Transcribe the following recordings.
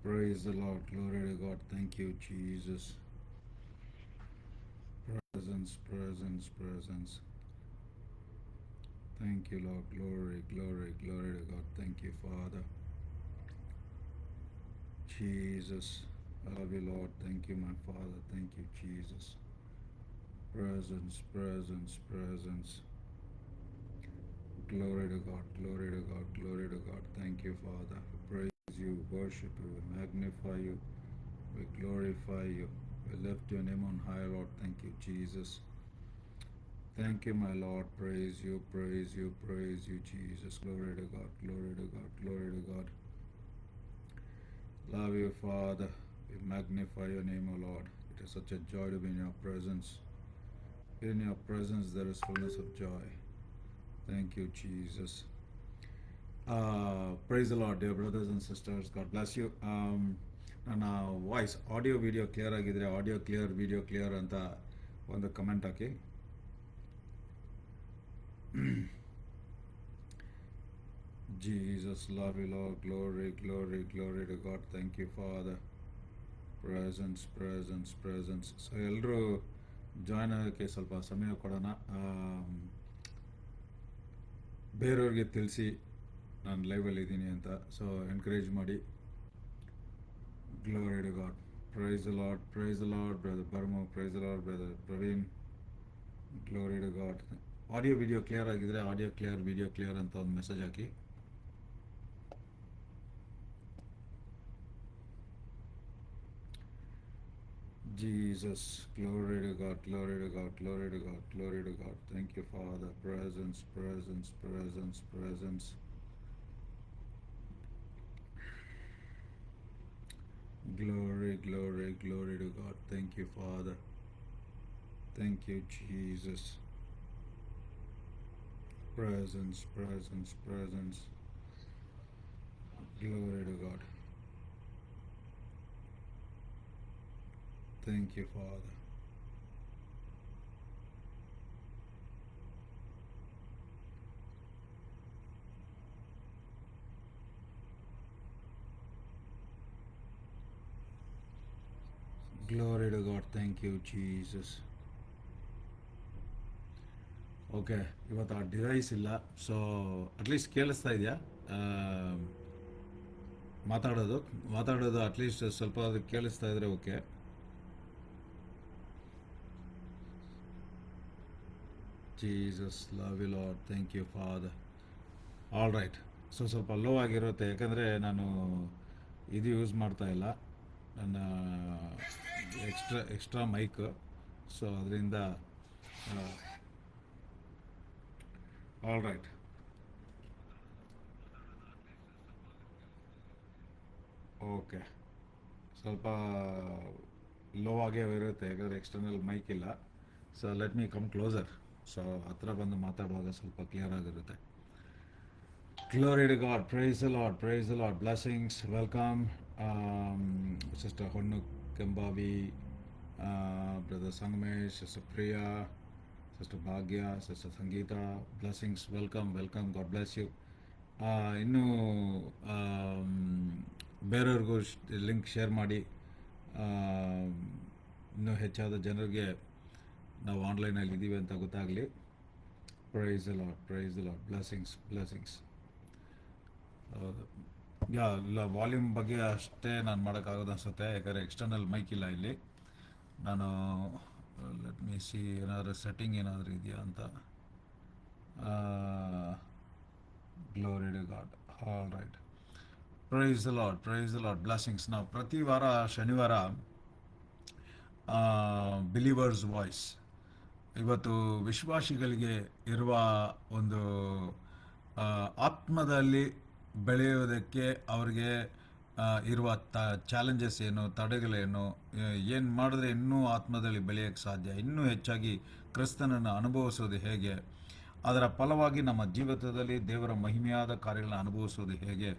Praise the Lord. Glory to God. Thank you, Jesus. Presence, presence, presence. Thank you, Lord. Glory, glory, glory to God. Thank you, Father. Jesus. I love you, Lord. Thank you, my Father. Thank you, Jesus. Presence, presence, presence. Glory to God, glory to God, glory to God. Thank you, Father. We praise you, worship you, we magnify you, we glorify you. We lift your name on high, Lord. Thank you, Jesus. Thank you, my Lord. Praise you, praise you, praise you, Jesus. Glory to God, glory to God, glory to God. Love you, Father. We magnify your name, O Lord. It is such a joy to be in your presence. In your presence, there is fullness of joy. Thank you, Jesus. Praise the Lord, dear brothers and sisters. God bless you. ನನ್ನ voice audio video clear ಆಗಿದ್ರೆ audio clear video clear ಅಂತ ಒಂದು comment hockey. Jesus, love you, Lord. Glory, glory, glory to God. Thank you, Father. Presence, presence, presence. So ಎಲ್ಲರೂ join ಆಗೋಕ್ಕೆ ಸ್ವಲ್ಪ ಸಮಯ ಕೊಡೋಣ. ಬೇರೆಯವ್ರಿಗೆ ತಿಳಿಸಿ ನಾನು ಲೈವಲ್ಲಿ ಇದ್ದೀನಿ ಅಂತ. ಸೊ ಎನ್ಕರೇಜ್ ಮಾಡಿ. Glory to God. Praise the Lord. Praise the Lord, Brother Barmo. Praise the Lord, Brother Praveen. Glory to God. Audio video clear ಆಗಿದ್ರೆ ಆಡಿಯೋ ಕ್ಲಿಯರ್ ವಿಡಿಯೋ ಕ್ಲಿಯರ್ ಅಂತ ಒಂದು message hockey. Jesus, glory to God, glory to God, glory to God, glory to God. Thank you, Father. Presence, presence, presence, presence. Glory, glory, glory to God. Thank you, Father. Thank you, Jesus. Presence, presence, presence. Glory to God. Thank you, Father. Glory to God. Thank you, Jesus. Okay, ಇವತ್ತು ಆ device ಇಲ್ಲ. So at least ಕೇಳಿಸ್ತಾ ಇದೆಯಾ ಮಾತಾಡೋದು at least ಸ್ವಲ್ಪ ಅದು ಕೇಳಿಸ್ತಾ ಇದ್ರೆ okay. Jesus, love you Lord. Thank you, father. All right. So ಸ್ವಲ್ಪ ಲೋ ಆಗಿರುತ್ತೆ, ಯಾಕಂದರೆ ನಾನು ಇದು ಯೂಸ್ ಮಾಡ್ತಾ ಇಲ್ಲ, ನನ್ನ ಎಕ್ಸ್ಟ್ರಾ ಮೈಕ್. ಸೊ ಅದರಿಂದ ಆಲ್ ರೈಟ್. ಓಕೆ, ಸ್ವಲ್ಪ ಲೋ ಆಗೇ ಇರುತ್ತೆ, ಯಾಕಂದರೆ ಎಕ್ಸ್ಟರ್ನಲ್ ಮೈಕ್ ಇಲ್ಲ. So let me come closer. So ಹತ್ರ ಬಂದು ಮಾತಾಡುವಾಗ ಸ್ವಲ್ಪ ಕ್ಲಿಯರ್ ಆಗಿರುತ್ತೆ. Glory to God. Praise the Lord. Praise the Lord. Blessings. Welcome, Sister Honnu Kembavi, Brother Sangamesh, Sister Priya, Sister Bhagya, Sister Sangeeta. Blessings. Welcome, welcome. God bless you. ಇನ್ನು ಬೇರೆಯವ್ರಿಗೂ link share ಮಾಡಿ, ಇನ್ನೂ ಹೆಚ್ಚಾದ ಜನರಿಗೆ ನಾವು ಆನ್ಲೈನಲ್ಲಿ ಇದ್ದೀವಿ ಅಂತ ಗೊತ್ತಾಗಲಿ. Praise the Lord, praise the Lord. Blessings, blessings. ಇಲ್ಲ, ವಾಲ್ಯೂಮ್ ಬಗ್ಗೆ ಅಷ್ಟೇ ನಾನು ಮಾಡೋಕ್ಕಾಗೋದು ಅನಿಸುತ್ತೆ, ಯಾಕಂದರೆ ಎಕ್ಸ್ಟರ್ನಲ್ ಮೈಕ್ ಇಲ್ಲ ಇಲ್ಲಿ. ನಾನು ಲೆಟ್ ಮೀ ಸಿ ಏನಾದರೂ ಸೆಟ್ಟಿಂಗ್ ಏನಾದರೂ ಇದೆಯಾ ಅಂತ. Glory to God. All right. Praise the Lord, praise the Lord. Blessings. ನಾವು ಪ್ರತಿ ವಾರ ಶನಿವಾರ ಬಿಲೀವರ್ಸ್ ವಾಯ್ಸ್, ಇವತ್ತು ವಿಶ್ವಾಸಿಗಳಿಗೆ ಇರುವ ಒಂದು ಆತ್ಮದಲ್ಲಿ ಬೆಳೆಯೋದಕ್ಕೆ ಅವ್ರಿಗೆ ಇರುವ ಚಾಲೆಂಜಸ್ ಏನು, ತಡೆಗಳೇನು, ಏನು ಮಾಡಿದ್ರೆ ಇನ್ನೂ ಆತ್ಮದಲ್ಲಿ ಬೆಳೆಯೋಕ್ಕೆ ಸಾಧ್ಯ, ಇನ್ನೂ ಹೆಚ್ಚಾಗಿ ಕ್ರಿಸ್ತನನ್ನು ಅನುಭವಿಸೋದು ಹೇಗೆ, ಅದರ ಫಲವಾಗಿ ನಮ್ಮ ಜೀವಿತದಲ್ಲಿ ದೇವರ ಮಹಿಮೆಯಾದ ಕಾರ್ಯಗಳನ್ನ ಅನುಭವಿಸೋದು ಹೇಗೆ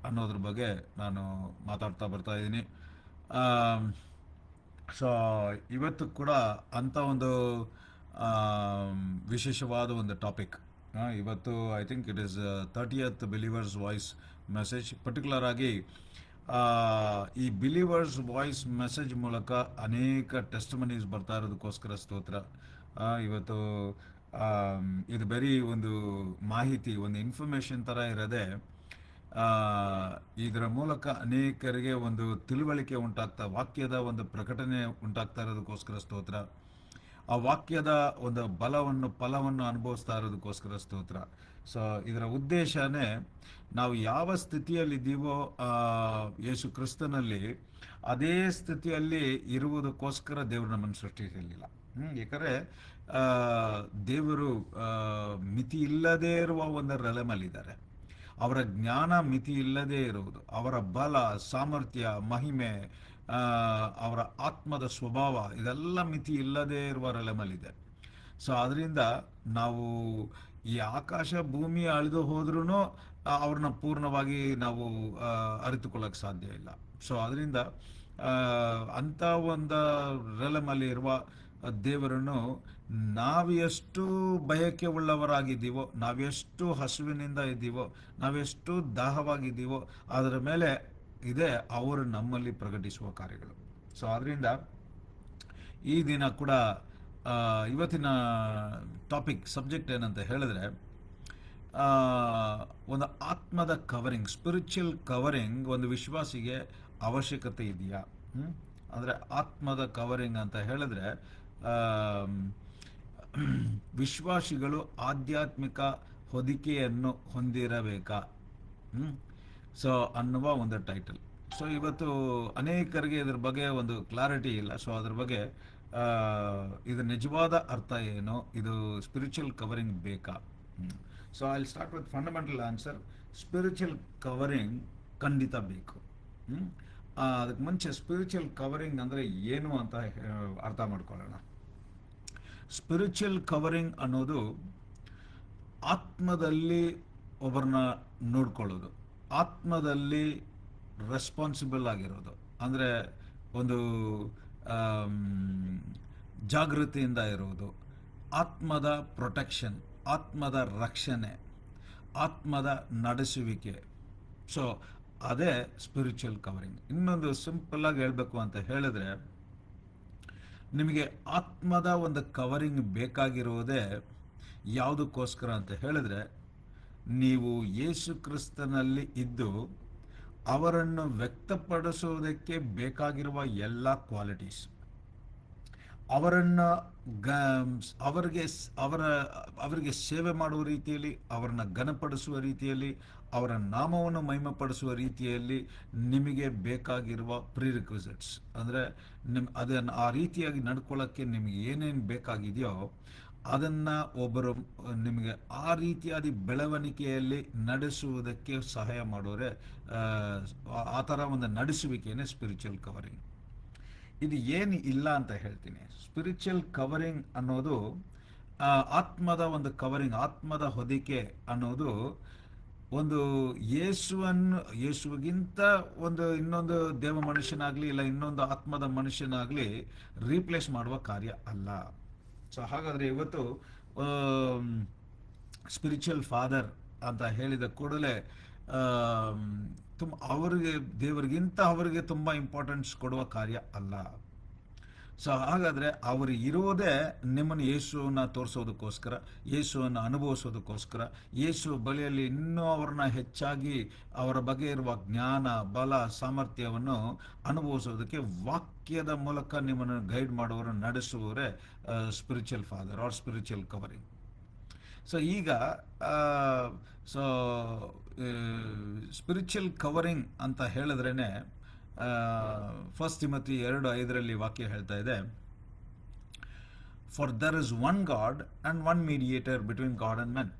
ಅನ್ನೋದ್ರ ಬಗ್ಗೆ ನಾನು ಮಾತಾಡ್ತಾ ಬರ್ತಾ ಇದ್ದೀನಿ. ಸೊ ಇವತ್ತು ಕೂಡ ಅಂಥ ಒಂದು ವಿಶೇಷವಾದ ಒಂದು ಟಾಪಿಕ್. ಇವತ್ತು I think it is 30th believers voice message. Particular ಆಗಿ ಆ, ಈ ಬಿಲೀವರ್ಸ್ ವಾಯ್ಸ್ ಮೆಸೇಜ್ ಮೂಲಕ ಅನೇಕ ಟೆಸ್ಟಿಮನೀಸ್ ಬರ್ತಾ ಇರೋದಕ್ಕೋಸ್ಕರ ಸ್ತೋತ್ರ. ಇವತ್ತು ಇದು ಬರೀ ಒಂದು ಮಾಹಿತಿ, ಒಂದು ಇನ್ಫಾರ್ಮೇಷನ್ ಥರ ಇರದೆ, ಆ, ಇದರ ಮೂಲಕ ಅನೇಕರಿಗೆ ಒಂದು ತಿಳುವಳಿಕೆ ಉಂಟಾಗ್ತಾ, ವಾಕ್ಯದ ಒಂದು ಪ್ರಕಟಣೆ ಉಂಟಾಗ್ತಾ ಇರೋದಕ್ಕೋಸ್ಕರ ಸ್ತೋತ್ರ. ಆ ವಾಕ್ಯದ ಒಂದು ಫಲವನ್ನು ಅನುಭವಿಸ್ತಾ ಇರೋದಕ್ಕೋಸ್ಕರ ಸ್ತೋತ್ರ. ಸೊ ಇದರ ಉದ್ದೇಶನೇ ನಾವು ಯಾವ ಸ್ಥಿತಿಯಲ್ಲಿದ್ದೀವೋ ಯೇಸು ಕ್ರಿಸ್ತನಲ್ಲಿ ಅದೇ ಸ್ಥಿತಿಯಲ್ಲಿ ಇರುವುದಕ್ಕೋಸ್ಕರ ದೇವರು ನಮ್ಮನ್ನು ಸೃಷ್ಟಿಸಲಿಲ್ಲ. ಯಾಕಂದರೆ ದೇವರು ಮಿತಿ ಇಲ್ಲದೇ ಇರುವ ಒಂದು ರೆಲೆಮಲ್ಲಿದ್ದಾರೆ. ಅವರ ಜ್ಞಾನ ಮಿತಿ ಇಲ್ಲದೇ ಇರುವುದು, ಅವರ ಬಲ, ಸಾಮರ್ಥ್ಯ, ಮಹಿಮೆ, ಅವರ ಆತ್ಮದ ಸ್ವಭಾವ ಇದೆಲ್ಲ ಮಿತಿ ಇಲ್ಲದೇ ಇರುವ ರೆಲೆಮಲ್ಲಿದೆ. ಸೊ ಅದರಿಂದ ನಾವು ಈ ಆಕಾಶ ಭೂಮಿ ಅಳಿದು ಹೋದ್ರೂ ಅವ್ರನ್ನ ಪೂರ್ಣವಾಗಿ ನಾವು ಅರಿತುಕೊಳ್ಳೋಕೆ ಸಾಧ್ಯ ಇಲ್ಲ. ಸೊ ಅದರಿಂದ ಅಂಥ ಒಂದು ರೆಲಮಲ್ಲಿ ಇರುವ ದೇವರನ್ನು ನಾವೆಷ್ಟು ಬಯಕೆ ಉಳ್ಳವರಾಗಿದ್ದೀವೋ, ನಾವೆಷ್ಟು ಹಸುವಿನಿಂದ ಇದ್ದೀವೋ, ನಾವೆಷ್ಟು ದಾಹವಾಗಿದ್ದೀವೋ ಅದರ ಮೇಲೆ ಇದೆ ಅವರು ನಮ್ಮಲ್ಲಿ ಪ್ರಕಟಿಸುವ ಕಾರ್ಯಗಳು. ಸೊ ಅದರಿಂದ ಈ ದಿನ ಕೂಡ ಇವತ್ತಿನ ಟಾಪಿಕ್ ಸಬ್ಜೆಕ್ಟ್ ಏನಂತ ಹೇಳಿದ್ರೆ, ಒಂದು ಆತ್ಮದ ಕವರಿಂಗ್, ಸ್ಪಿರಿಚುವಲ್ ಕವರಿಂಗ್ ಒಂದು ವಿಶ್ವಾಸಿಗೆ ಅವಶ್ಯಕತೆ ಇದೆಯಾ? ಅಂದರೆ ಆತ್ಮದ ಕವರಿಂಗ್ ಅಂತ ಹೇಳಿದ್ರೆ, ವಿಶ್ವಾಸಿಗಳು ಆಧ್ಯಾತ್ಮಿಕ ಹೊದಿಕೆಯನ್ನು ಹೊಂದಿರಬೇಕಾ ಸೊ ಅನ್ನುವ ಒಂದು ಟೈಟಲ್. ಸೊ ಇವತ್ತು ಅನೇಕರಿಗೆ ಇದ್ರ ಬಗ್ಗೆ ಒಂದು ಕ್ಲಾರಿಟಿ ಇಲ್ಲ. ಸೊ ಅದ್ರ ಬಗ್ಗೆ ಇದು ನಿಜವಾದ ಅರ್ಥ ಏನು, ಇದು ಸ್ಪಿರಿಚುವಲ್ ಕವರಿಂಗ್ ಬೇಕಾ? So I will start with fundamental answer. Spiritual covering ಖಂಡಿತ ಬೇಕು. ಅದಕ್ಕೆ ಮುಂಚೆ ಸ್ಪಿರಿಚುವಲ್ ಕವರಿಂಗ್ ಅಂದರೆ ಏನು ಅಂತ ಅರ್ಥ ಮಾಡ್ಕೊಳ್ಳೋಣ. ಸ್ಪಿರಿಚುವಲ್ ಕವರಿಂಗ್ ಅನ್ನೋದು ಆತ್ಮದಲ್ಲಿ ಒಬ್ಬರನ್ನ ನೋಡ್ಕೊಳ್ಳೋದು, ಆತ್ಮದಲ್ಲಿ ರೆಸ್ಪಾನ್ಸಿಬಲ್ ಆಗಿರೋದು, ಅಂದರೆ ಒಂದು ಜಾಗೃತಿಯಿಂದ ಇರುವುದು, ಆತ್ಮದ ಪ್ರೊಟೆಕ್ಷನ್, ಆತ್ಮದ ರಕ್ಷಣೆ, ಆತ್ಮದ ನಡೆಸುವಿಕೆ. ಸೊ ಅದೇ ಸ್ಪಿರಿಚುವಲ್ ಕವರಿಂಗ್. ಇನ್ನೊಂದು ಸಿಂಪಲ್ ಆಗಿ ಹೇಳಬೇಕು ಅಂತ ಹೇಳಿದ್ರೆ, ನಿಮಗೆ ಆತ್ಮದ ಒಂದು ಕವರಿಂಗ್ ಬೇಕಾಗಿರುವುದೇ ಯಾವುದಕ್ಕೋಸ್ಕರ ಅಂತ ಹೇಳಿದ್ರೆ, ನೀವು ಯೇಸು ಕ್ರಿಸ್ತನಲ್ಲಿ ಇದ್ದು ಅವರನ್ನು ವ್ಯಕ್ತಪಡಿಸುವುದಕ್ಕೆ ಬೇಕಾಗಿರುವ ಎಲ್ಲ ಕ್ವಾಲಿಟೀಸ್, ಅವರನ್ನು ಅವರಿಗೆ ಸೇವೆ ಮಾಡುವ ರೀತಿಯಲ್ಲಿ, ಅವರನ್ನು ಘನಪಡಿಸುವ ರೀತಿಯಲ್ಲಿ, ಅವರ ನಾಮವನ್ನು ಮಹಿಮೆಪಡಿಸುವ ರೀತಿಯಲ್ಲಿ ನಿಮಗೆ ಬೇಕಾಗಿರುವ ಪ್ರಿರಿಕ್ವಿಸಿಟ್ಸ್, ಅಂದರೆ ಅದನ್ನು ಆ ರೀತಿಯಾಗಿ ನಡ್ಕೊಳ್ಳೋಕ್ಕೆ ನಿಮಗೆ ಏನೇನು ಬೇಕಾಗಿದೆಯೋ ಅದನ್ನು ಒಬ್ಬರು ನಿಮಗೆ ಆ ರೀತಿಯಾದ ಬೆಳವಣಿಗೆಯಲ್ಲಿ ನಡೆಸುವುದಕ್ಕೆ ಸಹಾಯ ಮಾಡೋರೆ. ಆ ಥರ ಒಂದು ನಡೆಸುವಿಕೆಯೇ ಸ್ಪಿರಿಚುವಲ್ ಕವರಿಂಗ್. ಇದು ಏನು ಇಲ್ಲ ಅಂತ ಹೇಳ್ತೀನಿ. ಸ್ಪಿರಿಚುವಲ್ ಕವರಿಂಗ್ ಅನ್ನೋದು ಆತ್ಮದ ಒಂದು ಕವರಿಂಗ್, ಆತ್ಮದ ಹೊದಿಕೆ ಅನ್ನೋದು ಒಂದು ಯೇಸುವಿಗಿಂತ ಒಂದು ಇನ್ನೊಂದು ದೇವ ಮನುಷ್ಯನಾಗಲಿ ಇಲ್ಲ ಇನ್ನೊಂದು ಆತ್ಮದ ಮನುಷ್ಯನಾಗಲಿ ರೀಪ್ಲೇಸ್ ಮಾಡುವ ಕಾರ್ಯ ಅಲ್ಲ. ಸೊ ಹಾಗಾದರೆ ಇವತ್ತು ಸ್ಪಿರಿಚುವಲ್ ಫಾದರ್ ಅಂತ ಹೇಳಿದ ಕೂಡಲೇ ಅವರಿಗೆ ದೇವರಿಗಿಂತ ಅವರಿಗೆ ತುಂಬ ಇಂಪಾರ್ಟೆನ್ಸ್ ಕೊಡುವ ಕಾರ್ಯ ಅಲ್ಲ. ಸೊ ಹಾಗಾದರೆ ಅವರು ಇರೋದೇ ನಿಮ್ಮನ್ನು ಯೇಸುವನ್ನು ತೋರಿಸೋದಕ್ಕೋಸ್ಕರ, ಯೇಸುವನ್ನು ಅನುಭವಿಸೋದಕ್ಕೋಸ್ಕರ, ಯೇಸು ಬಳಿಯಲ್ಲಿ ಇನ್ನೂ ಅವ್ರನ್ನ ಹೆಚ್ಚಾಗಿ ಅವರ ಬಗ್ಗೆ ಇರುವ ಜ್ಞಾನ, ಬಲ, ಸಾಮರ್ಥ್ಯವನ್ನು ಅನುಭವಿಸೋದಕ್ಕೆ ವಾಕ್ಯದ ಮೂಲಕ ನಿಮ್ಮನ್ನು ಗೈಡ್ ಮಾಡುವವರು, ನಡೆಸುವವರೇ spiritual father or spiritual covering. So ಈಗ ಸ್ಪಿರಿಚುವಲ್ ಕವರಿಂಗ್ ಅಂತ ಹೇಳಿದ್ರೇ, ಫಸ್ಟ್ ತಿಮೋಥಿ 2:5 ವಾಕ್ಯ ಹೇಳ್ತಾ ಇದೆ, for there is one God and one mediator between God and men.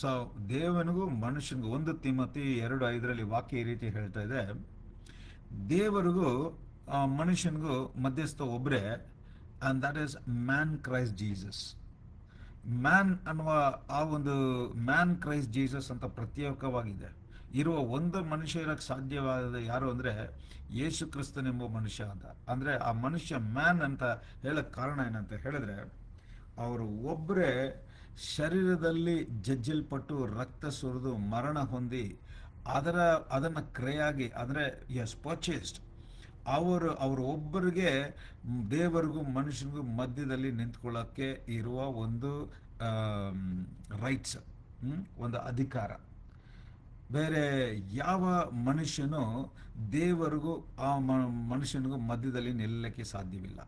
So ದೇವನಿಗೂ ಮನುಷ್ಯನಿಗೂ, 1 ತಿಮೋಥಿ 2:5 ವಾಕ್ಯ ಈ ರೀತಿ ಹೇಳ್ತಾ ಇದೆ, ದೇವರಿಗೂ ಮನುಷ್ಯನಿಗೂ ಮಧ್ಯಸ್ಥ ಒಬ್ಬರೇ, and that is man Christ Jesus. Man ಅನ್ನುವ ಆ ಒಂದು ಮ್ಯಾನ್ ಕ್ರೈಸ್ಟ್ ಜೀಸಸ್ ಅಂತ ಪ್ರತ್ಯೇಕವಾಗಿದೆ. ಇರುವ ಒಂದು ಮನುಷ್ಯ ಇರೋಕ್ಕೆ ಸಾಧ್ಯವಾದ ಯಾರು ಅಂದರೆ ಯೇಸು ಕ್ರಿಸ್ತನೆಂಬ ಮನುಷ್ಯ ಅಂತ. ಅಂದರೆ ಆ ಮನುಷ್ಯ ಮ್ಯಾನ್ ಅಂತ ಹೇಳೋಕ್ಕೆ ಕಾರಣ ಏನಂತ ಹೇಳಿದ್ರೆ, ಅವರು ಒಬ್ಬರೇ ಶರೀರದಲ್ಲಿ ಜಜ್ಜಲ್ಪಟ್ಟು ರಕ್ತ ಸುರಿದು ಮರಣ ಹೊಂದಿ ಅದನ್ನು ಕ್ರಯಾಗಿ ಅಂದರೆ ಎಸ್ ಪರ್ಚೇಸ್ಡ್. ಅವರು ಒಬ್ಬರಿಗೆ ದೇವರಿಗೂ ಮನುಷ್ಯನಿಗೂ ಮಧ್ಯದಲ್ಲಿ ನಿಂತ್ಕೊಳ್ಳೋಕ್ಕೆ ಇರುವ ಒಂದು ರೈಟ್ಸ್, ಒಂದು ಅಧಿಕಾರ. ಬೇರೆ ಯಾವ ಮನುಷ್ಯನು ದೇವರಿಗೂ ಆ ಮನುಷ್ಯನಿಗೂ ಮಧ್ಯದಲ್ಲಿ ನಿಲ್ಲಕ್ಕೆ ಸಾಧ್ಯವಿಲ್ಲ.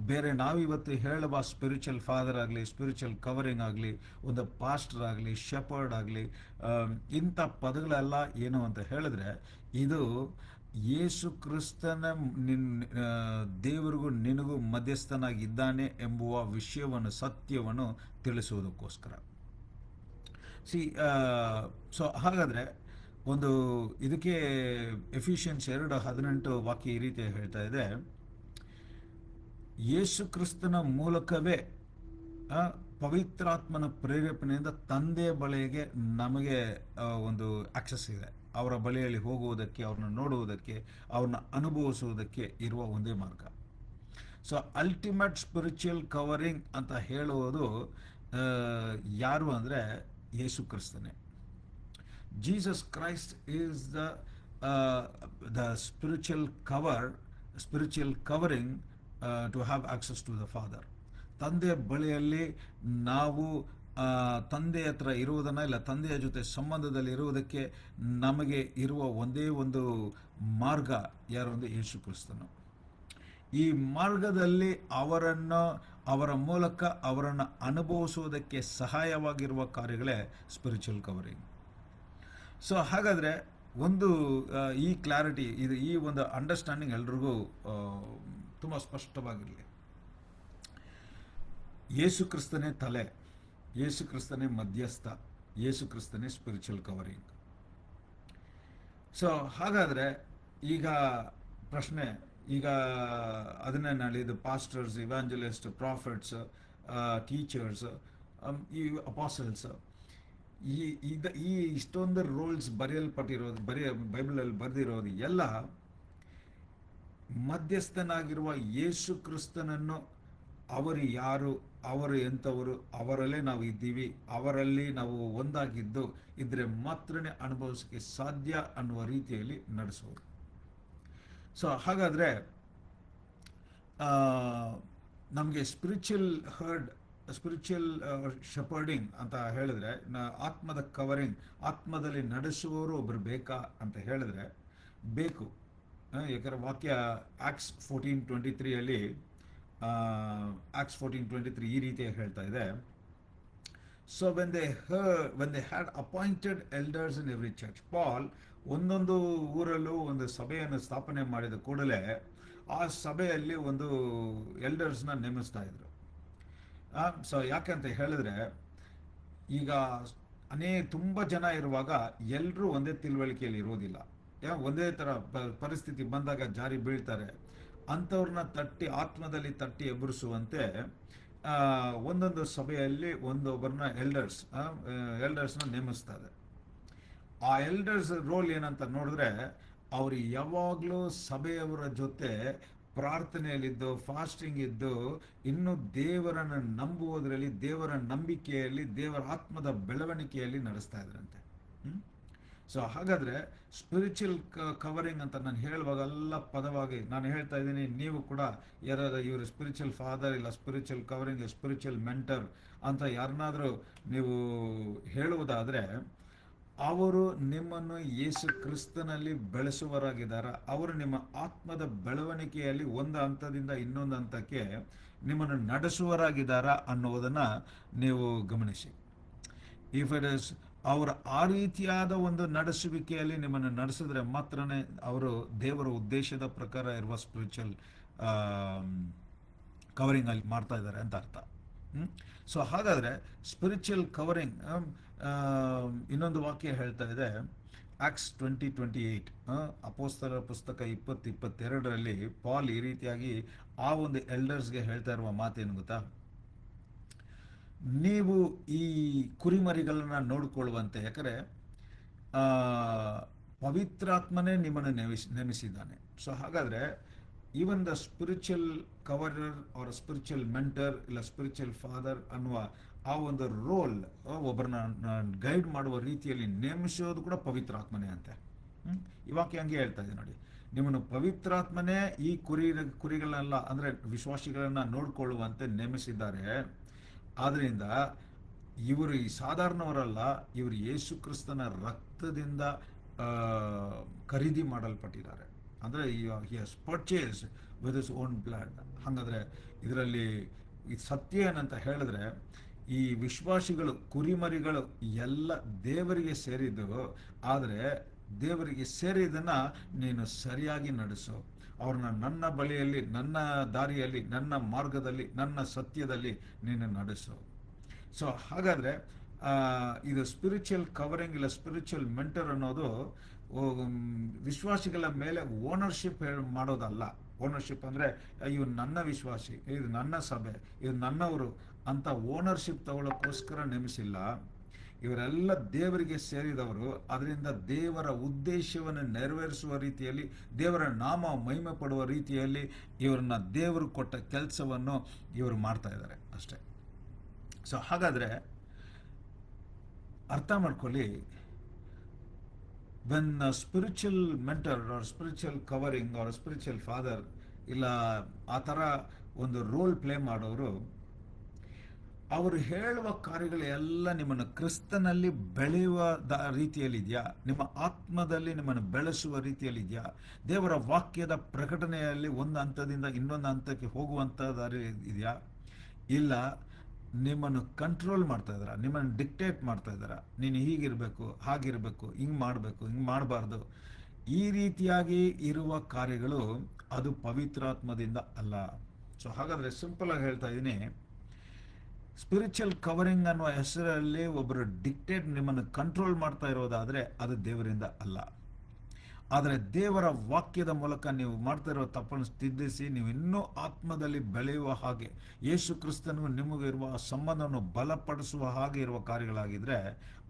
ಬೇರೆ ನಾವಿವತ್ತು ಹೇಳುವ ಸ್ಪಿರಿಚುವಲ್ ಫಾದರ್ ಆಗಲಿ, ಸ್ಪಿರಿಚುವಲ್ ಕವರಿಂಗ್ ಆಗಲಿ, ಒಂದು ಪಾಸ್ಟರ್ ಆಗಲಿ, ಶೆಪರ್ಡ್ ಆಗಲಿ, ಇಂಥ ಪದಗಳೆಲ್ಲ ಏನು ಅಂತ ಹೇಳಿದ್ರೆ, ಇದು ಯೇಸು ಕ್ರಿಸ್ತನ ದೇವರಿಗೂ ನಿನಗೂ ಮಧ್ಯಸ್ಥನಾಗಿದ್ದಾನೆ ಎಂಬುವ ವಿಷಯವನ್ನು, ಸತ್ಯವನ್ನು ತಿಳಿಸುವುದಕ್ಕೋಸ್ಕರ. ಸೊ ಹಾಗಾದರೆ ಒಂದು ಇದಕ್ಕೆ ಎಫಿಷಿಯನ್ಸ್ 2:18 ವಾಕ್ಯ ಈ ರೀತಿ ಹೇಳ್ತಾ ಇದೆ, ಯೇಸು ಕ್ರಿಸ್ತನ ಮೂಲಕವೇ ಪವಿತ್ರಾತ್ಮನ ಪ್ರೇರೇಪಣೆಯಿಂದ ತಂದೆಯ ಬಳಿಗೆ ನಮಗೆ ಒಂದು ಆಕ್ಸೆಸ್ ಇದೆ. ಅವರ ಬಳಿಯಲ್ಲಿ ಹೋಗುವುದಕ್ಕೆ, ಅವ್ರನ್ನ ನೋಡುವುದಕ್ಕೆ, ಅವ್ರನ್ನ ಅನುಭವಿಸುವುದಕ್ಕೆ ಇರುವ ಒಂದೇ ಮಾರ್ಗ. ಸೊ ಅಲ್ಟಿಮೇಟ್ ಸ್ಪಿರಿಚುವಲ್ ಕವರಿಂಗ್ ಅಂತ ಹೇಳುವುದು ಯಾರು ಅಂದರೆ ಯೇಸು ಕ್ರಿಸ್ತನೇ. Jesus Christ is the spiritual covering to have access to the father. ತಂದೆಯ ಬಳಿಯಲ್ಲಿ ನಾವು ತಂದೆಯ ಹತ್ರ ಇರುವುದನ್ನು, ಇಲ್ಲ ತಂದೆಯ ಜೊತೆ ಸಂಬಂಧದಲ್ಲಿ ಇರುವುದಕ್ಕೆ ನಮಗೆ ಇರುವ ಒಂದೇ ಒಂದು ಮಾರ್ಗ ಯಾರು ಅಂದರೆ ಯೇಸು ಕ್ರಿಸ್ತನು. ಈ ಮಾರ್ಗದಲ್ಲಿ ಅವರ ಮೂಲಕ ಅವರನ್ನು ಅನುಭವಿಸುವುದಕ್ಕೆ ಸಹಾಯವಾಗಿರುವ ಕಾರ್ಯಗಳೇ ಸ್ಪಿರಿಚುವಲ್ ಕವರಿಂಗ್. ಸೊ ಹಾಗಾದರೆ ಒಂದು ಈ ಕ್ಲಾರಿಟಿ, ಈ ಒಂದು ಅಂಡರ್ಸ್ಟ್ಯಾಂಡಿಂಗ್ ಎಲ್ರಿಗೂ ತುಂಬ ಸ್ಪಷ್ಟವಾಗಿರಲಿ. ಯೇಸು ಕ್ರಿಸ್ತನೇ ತಲೆ, ಯೇಸು ಕ್ರಿಸ್ತನೇ ಮಧ್ಯಸ್ಥ, ಯೇಸು ಕ್ರಿಸ್ತನೇ ಸ್ಪಿರಿಚುವಲ್ ಕವರಿಂಗ್. ಸೊ ಹಾಗಾದರೆ ಈಗ ಪ್ರಶ್ನೆ, ಈಗ ಅದನ್ನೇ ನಾಳಿದ್ದು ಪಾಸ್ಟರ್ಸ್, ಇವಾಂಜಲಿಸ್ಟ್, ಪ್ರಾಫಿಟ್ಸ್, ಟೀಚರ್ಸ್, ಈ ಅಪಾಸಲ್ಸ್, ಈ ಇಷ್ಟೊಂದು ರೋಲ್ಸ್ ಬರೆಯಲ್ಪಟ್ಟಿರೋದು, ಬೈಬಲಲ್ಲಿ ಬರೆದಿರೋದು ಎಲ್ಲ ಮಧ್ಯಸ್ಥನಾಗಿರುವ ಯೇಸು ಕ್ರಿಸ್ತನನ್ನು, ಅವರು ಯಾರು, ಅವರು ಎಂಥವರು, ಅವರಲ್ಲೇ ನಾವು ಇದ್ದೀವಿ, ಅವರಲ್ಲಿ ನಾವು ಒಂದಾಗಿದ್ದು ಇದ್ರೆ ಮಾತ್ರನೇ ಅನುಭವಿಸೋಕ್ಕೆ ಸಾಧ್ಯ ಅನ್ನುವ ರೀತಿಯಲ್ಲಿ ನಡೆಸೋರು. ಸೊ ಹಾಗಾದರೆ ನಮಗೆ ಸ್ಪಿರಿಚುವಲ್ ಶೆಪರ್ಡಿಂಗ್ ಅಂತ ಹೇಳಿದ್ರೆ, ಆತ್ಮದ ಕವರಿಂಗ್, ಆತ್ಮದಲ್ಲಿ ನಡೆಸುವವರು ಒಬ್ಬರು ಬೇಕಾ ಅಂತ ಹೇಳಿದ್ರೆ ಬೇಕು. ಯಾಕಂದರೆ ವಾಕ್ಯ ಆಕ್ಟ್ಸ್ 14:23 ಆಕ್ಟ್ಸ್ 14:23 ಈ ರೀತಿಯಾಗಿ ಹೇಳ್ತಾ ಇದೆ. So when they had appointed elders in every church, Paul ಒಂದೊಂದು ಊರಲ್ಲೂ ಒಂದು ಸಭೆಯನ್ನು ಸ್ಥಾಪನೆ ಮಾಡಿದ ಕೂಡಲೇ ಆ ಸಭೆಯಲ್ಲಿ ಒಂದು ಎಲ್ಡರ್ಸ್ನ ನೇಮಿಸ್ತಾ ಇದ್ರು. ಸೊ ಯಾಕಂತ ಹೇಳಿದ್ರೆ, ಈಗ ತುಂಬ ಜನ ಇರುವಾಗ ಎಲ್ಲರೂ ಒಂದೇ ತಿಳುವಳಿಕೆಯಲ್ಲಿ ಇರೋದಿಲ್ಲ. ಒಂದೇ ಥರ ಪರಿಸ್ಥಿತಿ ಬಂದಾಗ ಜಾರಿ ಬೀಳ್ತಾರೆ. ಅಂಥವ್ರನ್ನ ಆತ್ಮದಲ್ಲಿ ತಟ್ಟಿ ಎಬ್ಬರಿಸುವಂತೆ ಒಂದೊಂದು ಸಭೆಯಲ್ಲಿ ಒಂದೊಬ್ಬರನ್ನ ಎಲ್ಡರ್ಸ್ನ ನೇಮಿಸ್ತಾರೆ. ಆ ಎಲ್ಡರ್ಸ್ ರೋಲ್ ಏನಂತ ನೋಡಿದ್ರೆ, ಅವರು ಯಾವಾಗಲೂ ಸಭೆಯವರ ಜೊತೆ ಪ್ರಾರ್ಥನೆಯಲ್ಲಿದ್ದು, ಫಾಸ್ಟಿಂಗ್ ಇದ್ದು, ಇನ್ನು ದೇವರನ್ನು ನಂಬುವುದರಲ್ಲಿ, ದೇವರ ನಂಬಿಕೆಯಲ್ಲಿ, ದೇವರ ಆತ್ಮದ ಬೆಳವಣಿಗೆಯಲ್ಲಿ ನಡೆಸ್ತಾ ಇದ್ರಂತೆ. ಸೊ ಹಾಗಾದರೆ ಸ್ಪಿರಿಚುವಲ್ ಕವರಿಂಗ್ ಅಂತ ನಾನು ಹೇಳುವಾಗೆಲ್ಲ ಪದವಾಗಿ ನಾನು ಹೇಳ್ತಾ ಇದ್ದೀನಿ. ನೀವು ಕೂಡ ಯಾರಾದ್ರೂ ಇವರು ಸ್ಪಿರಿಚುವಲ್ ಫಾದರ್, ಇಲ್ಲ ಸ್ಪಿರಿಚುವಲ್ ಕವರಿಂಗ್, ಸ್ಪಿರಿಚುವಲ್ ಮೆಂಟರ್ ಅಂತ ಯಾರನ್ನಾದರೂ ನೀವು ಹೇಳುವುದಾದರೆ, ಅವರು ನಿಮ್ಮನ್ನು ಯೇಸು ಕ್ರಿಸ್ತನಲ್ಲಿ ಬೆಳೆಸುವರಾಗಿದ್ದಾರೆ. ಅವರು ನಿಮ್ಮ ಆತ್ಮದ ಬೆಳವಣಿಗೆಯಲ್ಲಿ ಒಂದು ಹಂತದಿಂದ ಇನ್ನೊಂದು ಹಂತಕ್ಕೆ ನಿಮ್ಮನ್ನು ನಡೆಸುವರಾಗಿದ್ದಾರಾ ಅನ್ನುವುದನ್ನು ನೀವು ಗಮನಿಸಿ. ಇಫ್ ಇಟ್ ಇಸ್ ಅವರ ಆ ರೀತಿಯಾದ ಒಂದು ನಡೆಸುವಿಕೆಯಲ್ಲಿ ನಿಮ್ಮನ್ನು ನಡೆಸಿದ್ರೆ ಮಾತ್ರನೇ ಅವರು ದೇವರ ಉದ್ದೇಶದ ಪ್ರಕಾರ ಇರುವ ಸ್ಪಿರಿಚುವಲ್ ಕವರಿಂಗ್ ಅಲ್ಲಿ ಮಾಡ್ತಾ ಇದ್ದಾರೆ ಅಂತ ಅರ್ಥ. ಸೊ ಹಾಗಾದರೆ ಸ್ಪಿರಿಚುವಲ್ ಕವರಿಂಗ್, ಇನ್ನೊಂದು ವಾಕ್ಯ ಹೇಳ್ತಾ ಇದೆ ಆಕ್ಟ್ಸ್ 20:28, ಅಪೊಸ್ತಲರ ಪುಸ್ತಕ 20:22 ಪಾಲ್ ಈ ರೀತಿಯಾಗಿ ಆ ಒಂದು ಎಲ್ಡರ್ಸ್ಗೆ ಹೇಳ್ತಾ ಇರುವ ಮಾತೇನು ಗೊತ್ತಾ? ನೀವು ಈ ಕುರಿಮರಿಗಳನ್ನ ನೋಡಿಕೊಳ್ಳುವಂತೆ, ಯಾಕಂದರೆ ಪವಿತ್ರಾತ್ಮನೇ ನಿಮ್ಮನ್ನು ನೇಮಿಸಿದ್ದಾನೆ. ಸೊ ಹಾಗಾದರೆ even the spiritual coverer or spiritual mentor, ಇಲ್ಲ ಸ್ಪಿರಿಚುವಲ್ ಫಾದರ್ ಅನ್ನುವ ಆ ಒಂದು ರೋಲ್, ಒಬ್ಬರನ್ನ ಗೈಡ್ ಮಾಡುವ ರೀತಿಯಲ್ಲಿ ನೇಮಿಸೋದು ಕೂಡ ಪವಿತ್ರಾತ್ಮನೇ ಅಂತೆ. ಈ ವಾಕ್ಯ ಹಂಗೆ ಹೇಳ್ತಾ ಇದೆ ನೋಡಿ, ನಿಮ್ಮನ್ನು ಪವಿತ್ರಾತ್ಮನೇ ಈ ಕುರಿಗಳನ್ನೆಲ್ಲ ಅಂದರೆ ವಿಶ್ವಾಸಿಗಳನ್ನ ನೋಡ್ಕೊಳ್ಳುವಂತೆ ನೇಮಿಸಿದ್ದಾರೆ. ಆದ್ರಿಂದ ಇವರು ಈ ಸಾಧಾರಣವರಲ್ಲ, ಇವರು ಯೇಸು ಕ್ರಿಸ್ತನ ರಕ್ತದಿಂದ ಖರೀದಿ ಮಾಡಲ್ಪಟ್ಟಿದ್ದಾರೆ. ಅಂದರೆ he has purchase with his own blood. ಹಾಗಾದರೆ ಇದರಲ್ಲಿ ಈ ಸತ್ಯ ಏನಂತ ಹೇಳಿದ್ರೆ, ಈ ವಿಶ್ವಾಸಿಗಳು ಕುರಿಮರಿಗಳು ಎಲ್ಲ ದೇವರಿಗೆ ಸೇರಿದ್ದು. ಆದರೆ ದೇವರಿಗೆ ಸೇರಿದ್ದನ್ನ ನೀನು ಸರಿಯಾಗಿ ನಡೆಸು. ಅವ್ರನ್ನ ನನ್ನ ಬಳಿಯಲ್ಲಿ, ನನ್ನ ದಾರಿಯಲ್ಲಿ, ನನ್ನ ಮಾರ್ಗದಲ್ಲಿ, ನನ್ನ ಸತ್ಯದಲ್ಲಿ ನೀನು ನಡೆಸು. ಸೊ ಹಾಗಾದರೆ ಇದು ಸ್ಪಿರಿಚುವಲ್ ಕವರಿಂಗ್ ಇಲ್ಲ ಸ್ಪಿರಿಚುವಲ್ ಮೆಂಟರ್ ಅನ್ನೋದು ವಿಶ್ವಾಸಿಗಳ ಮೇಲೆ ಓನರ್ಶಿಪ್ ಮಾಡೋದಲ್ಲ. ಓನರ್ಶಿಪ್ ಅಂದರೆ ಇವ್ರು ನನ್ನ ವಿಶ್ವಾಸಿ, ಇದು ನನ್ನ ಸಭೆ, ಇದು ನನ್ನವರು ಅಂತ ಓನರ್ಶಿಪ್ ತಗೊಳ್ಳೋಕ್ಕೋಸ್ಕರ ನೇಮಿಸಿಲ್ಲ. ಇವರೆಲ್ಲ ದೇವರಿಗೆ ಸೇರಿದವರು. ಅದರಿಂದ ದೇವರ ಉದ್ದೇಶವನ್ನು ನೆರವೇರಿಸುವ ರೀತಿಯಲ್ಲಿ, ದೇವರ ನಾಮ ಮಹಿಮೆ ಪಡುವ ರೀತಿಯಲ್ಲಿ ಇವ್ರನ್ನ ದೇವರು ಕೊಟ್ಟ ಕೆಲಸವನ್ನು ಇವರು ಮಾಡ್ತಾ ಇದ್ದಾರೆ ಅಷ್ಟೇ. ಸೊ ಹಾಗಾದರೆ ಅರ್ಥ ಮಾಡ್ಕೊಳ್ಳಿ, when spiritual mentor or spiritual covering or spiritual father ಇಲ್ಲ ಆ ಥರ ಒಂದು ರೋಲ್ ಪ್ಲೇ ಮಾಡೋರು, ಅವರು ಹೇಳುವ ಕಾರ್ಯಗಳೆಲ್ಲ ನಿಮ್ಮನ್ನು ಕ್ರಿಸ್ತನಲ್ಲಿ ಬೆಳೆಯುವ ರೀತಿಯಲ್ಲಿದೆಯಾ, ನಿಮ್ಮ ಆತ್ಮದಲ್ಲಿ ನಿಮ್ಮನ್ನು ಬೆಳೆಸುವ ರೀತಿಯಲ್ಲಿದೆಯಾ, ದೇವರ ವಾಕ್ಯದ ಪ್ರಕಟಣೆಯಲ್ಲಿ ಒಂದು ಹಂತದಿಂದ ಇನ್ನೊಂದು ಹಂತಕ್ಕೆ ಹೋಗುವಂಥ ದಾರಿ ಇದೆಯಾ, ಇಲ್ಲ ನಿಮ್ಮನ್ನು ಕಂಟ್ರೋಲ್ ಮಾಡ್ತಾ ಇದ್ದಾರಾ, ನಿಮ್ಮನ್ನು ಡಿಕ್ಟೇಟ್ ಮಾಡ್ತಾ ಇದ್ದಾರಾ, ನೀನು ಹೀಗಿರಬೇಕು, ಹಾಗಿರಬೇಕು, ಹಿಂಗೆ ಮಾಡಬೇಕು, ಹಿಂಗೆ ಮಾಡಬಾರ್ದು, ಈ ರೀತಿಯಾಗಿ ಇರುವ ಕಾರ್ಯಗಳು ಅದು ಪವಿತ್ರಾತ್ಮದಿಂದ ಅಲ್ಲ. ಸೊ ಹಾಗಾದರೆ ಸಿಂಪಲ್ ಆಗಿ ಹೇಳ್ತಾ ಇದ್ದೀನಿ, ಸ್ಪಿರಿಚುವಲ್ ಕವರಿಂಗ್ ಅನ್ನುವ ಹೆಸರಲ್ಲಿ ಒಬ್ಬರು ಡಿಕ್ಟೇಟ್ ನಿಮ್ಮನ್ನು ಕಂಟ್ರೋಲ್ ಮಾಡ್ತಾ ಇರೋದಾದರೆ ಅದು ದೇವರಿಂದ ಅಲ್ಲ. ಆದರೆ ದೇವರ ವಾಕ್ಯದ ಮೂಲಕ ನೀವು ಮಾಡ್ತಾ ಇರೋ ತಪ್ಪನ್ನು ತಿದ್ದಿಸಿ ನೀವು ಇನ್ನೂ ಆತ್ಮದಲ್ಲಿ ಬೆಳೆಯುವ ಹಾಗೆ, ಯೇಸು ಕ್ರಿಸ್ತನಿಗೂ ನಿಮಗೂ ಇರುವ ಸಂಬಂಧವನ್ನು ಬಲಪಡಿಸುವ ಹಾಗೆ ಇರುವ ಕಾರ್ಯಗಳಾಗಿದ್ದರೆ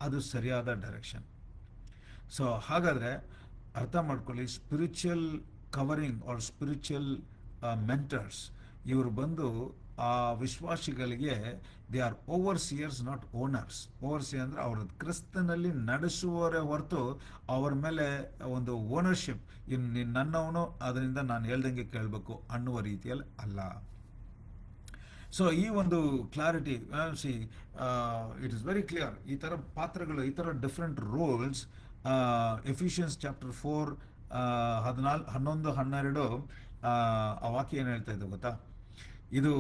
ಅದು ಸರಿಯಾದ ಡೈರೆಕ್ಷನ್. ಸೊ ಹಾಗಾದರೆ ಅರ್ಥ ಮಾಡ್ಕೊಳ್ಳಿ, spiritual covering or spiritual mentors ಇವರು ಬಂದು ಆ ವಿಶ್ವಾಸಿಗಳಿಗೆ they are overseers, not owners. Overseer ಅಂದರೆ ಅವರು ಕ್ರಿಸ್ತನಲ್ಲಿ ನಡೆಸುವವರೇ ಹೊರತು ಅವರ ಮೇಲೆ ಒಂದು ಓನರ್ಶಿಪ್, ಇನ್ನು ನನ್ನವನು ಅದರಿಂದ ನಾನು ಹೇಳ್ದಂಗೆ ಕೇಳಬೇಕು ಅನ್ನುವ ರೀತಿಯಲ್ಲಿ ಅಲ್ಲ. ಸೊ ಈ ಒಂದು clarity C it is very clear. ಈ ಥರ ಪಾತ್ರಗಳು, ಈ ಥರ ಡಿಫ್ರೆಂಟ್ ರೋಲ್ಸ್ ಎಫಿಷಿಯನ್ಸ್ ಚಾಪ್ಟರ್ 4 11, 12 ಆ ವಾಕ್ಯ ಏನು ಹೇಳ್ತಾ ಇದ್ದು ಗೊತ್ತಾ, ಇದು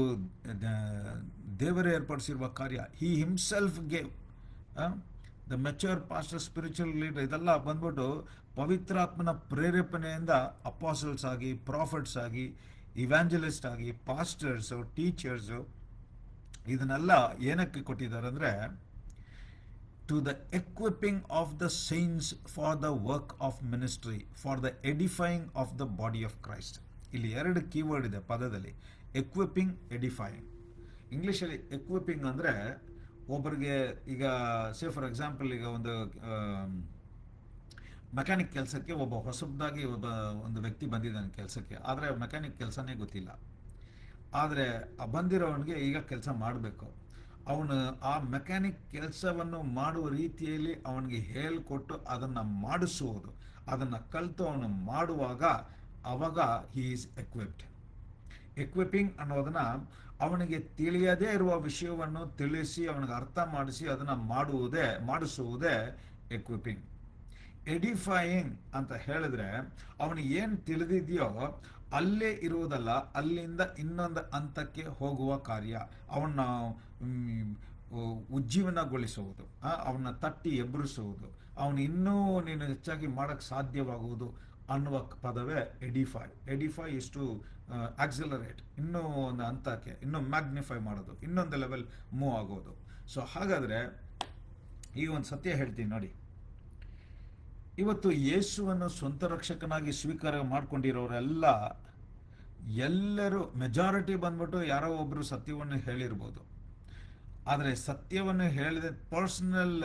ದೇವರೇ ಏರ್ಪಡಿಸಿರುವ ಕಾರ್ಯ. ಹಿ himself gave the mature pastor spiritual leader. ಇದೆಲ್ಲ ಬಂದ್ಬಿಟ್ಟು ಪವಿತ್ರಾತ್ಮನ ಪ್ರೇರೇಪಣೆಯಿಂದ ಅಪಾಸಲ್ಸ್ ಆಗಿ, ಪ್ರಾಫಿಟ್ಸ್ ಆಗಿ, ಇವ್ಯಾಂಜಲಿಸ್ಟ್ ಆಗಿ, ಪಾಸ್ಟರ್ಸು, ಟೀಚರ್ಸು ಇದನ್ನೆಲ್ಲ ಏನಕ್ಕೆ ಕೊಟ್ಟಿದ್ದಾರೆ ಅಂದರೆ to the equipping of the saints for the work of ministry, for the edifying of the body of Christ. ಇಲ್ಲಿ 2 ಕೀವರ್ಡ್ ಇದೆ ಪದದಲ್ಲಿ, ಎಕ್ವಿಪಿಂಗ್, ಎಡಿಫೈಯಿಂಗ್. ಇಂಗ್ಲೀಷಲ್ಲಿ ಎಕ್ವಿಪಿಂಗ್ ಅಂದರೆ ಒಬ್ಬರಿಗೆ, ಈಗ ಸೇ ಫಾರ್ ಎಕ್ಸಾಂಪಲ್, ಈಗ ಒಂದು ಮೆಕ್ಯಾನಿಕ್ ಕೆಲಸಕ್ಕೆ ಹೊಸದಾಗಿ ಒಂದು ವ್ಯಕ್ತಿ ಬಂದಿದ್ದಾನೆ ಕೆಲಸಕ್ಕೆ, ಆದರೆ ಮೆಕ್ಯಾನಿಕ್ ಕೆಲಸನೇ ಗೊತ್ತಿಲ್ಲ. ಆದರೆ ಬಂದಿರೋವನಿಗೆ ಈಗ ಕೆಲಸ ಮಾಡಬೇಕು. ಅವನು ಆ ಮೆಕ್ಯಾನಿಕ್ ಕೆಲಸವನ್ನು ಮಾಡುವ ರೀತಿಯಲ್ಲಿ ಅವನಿಗೆ ಹೇಳಿಕೊಟ್ಟು ಅದನ್ನು ಮಾಡಿಸುವುದು, ಅದನ್ನು ಕಲಿತು ಅವನು ಮಾಡುವಾಗ ಅವಾಗ ಹಿ ಈಸ್ ಎಕ್ವಿಪ್ಡ್. ಎಕ್ವಿಪಿಂಗ್ ಅನ್ನೋದನ್ನ ಅವನಿಗೆ ತಿಳಿಯದೇ ಇರುವ ವಿಷಯವನ್ನು ತಿಳಿಸಿ ಅವನಿಗೆ ಅರ್ಥ ಮಾಡಿಸಿ ಅದನ್ನು ಮಾಡಿಸುವುದೇ ಎಕ್ವಿಪಿಂಗ್. ಎಡಿಫೈಯಿಂಗ್ ಅಂತ ಹೇಳಿದ್ರೆ ಅವನಿಗೆ ಏನು ತಿಳಿದಿದೆಯೋ ಅಲ್ಲೇ ಇರುವುದಲ್ಲ, ಅಲ್ಲಿಂದ ಇನ್ನೊಂದು ಹಂತಕ್ಕೆ ಹೋಗುವ ಕಾರ್ಯ, ಅವನ್ನ ಉಜ್ಜೀವನಗೊಳಿಸುವುದು, ಅವನ್ನ ತಟ್ಟಿ ಎಬ್ಬರಿಸುವುದು, ಅವನು ಇನ್ನೂ ನೀನು ಹೆಚ್ಚಾಗಿ ಮಾಡೋಕ್ಕೆ ಸಾಧ್ಯವಾಗುವುದು ಅನ್ನುವ ಪದವೇ edify. Edify is to accelerate, ಇನ್ನೂ ಒಂದು ಹಂತಕ್ಕೆ, ಇನ್ನೂ ಮ್ಯಾಗ್ನಿಫೈ ಮಾಡೋದು, ಇನ್ನೊಂದು ಲೆವೆಲ್ ಮೂವ್ ಆಗೋದು. ಸೊ ಹಾಗಾದರೆ ಈಗ ಒಂದು ಸತ್ಯ ಹೇಳ್ತೀನಿ ನೋಡಿ, ಇವತ್ತು ಯೇಸುವನ್ನು ಸ್ವಂತ ರಕ್ಷಕನಾಗಿ ಸ್ವೀಕಾರ ಮಾಡ್ಕೊಂಡಿರೋರೆಲ್ಲ ಎಲ್ಲರೂ ಮೆಜಾರಿಟಿ ಬಂದ್ಬಿಟ್ಟು ಯಾರೋ ಒಬ್ಬರು ಸತ್ಯವನ್ನು ಹೇಳಿರ್ಬೋದು. ಆದರೆ ಸತ್ಯವನ್ನು ಹೇಳಿದ ಪರ್ಸನಲ್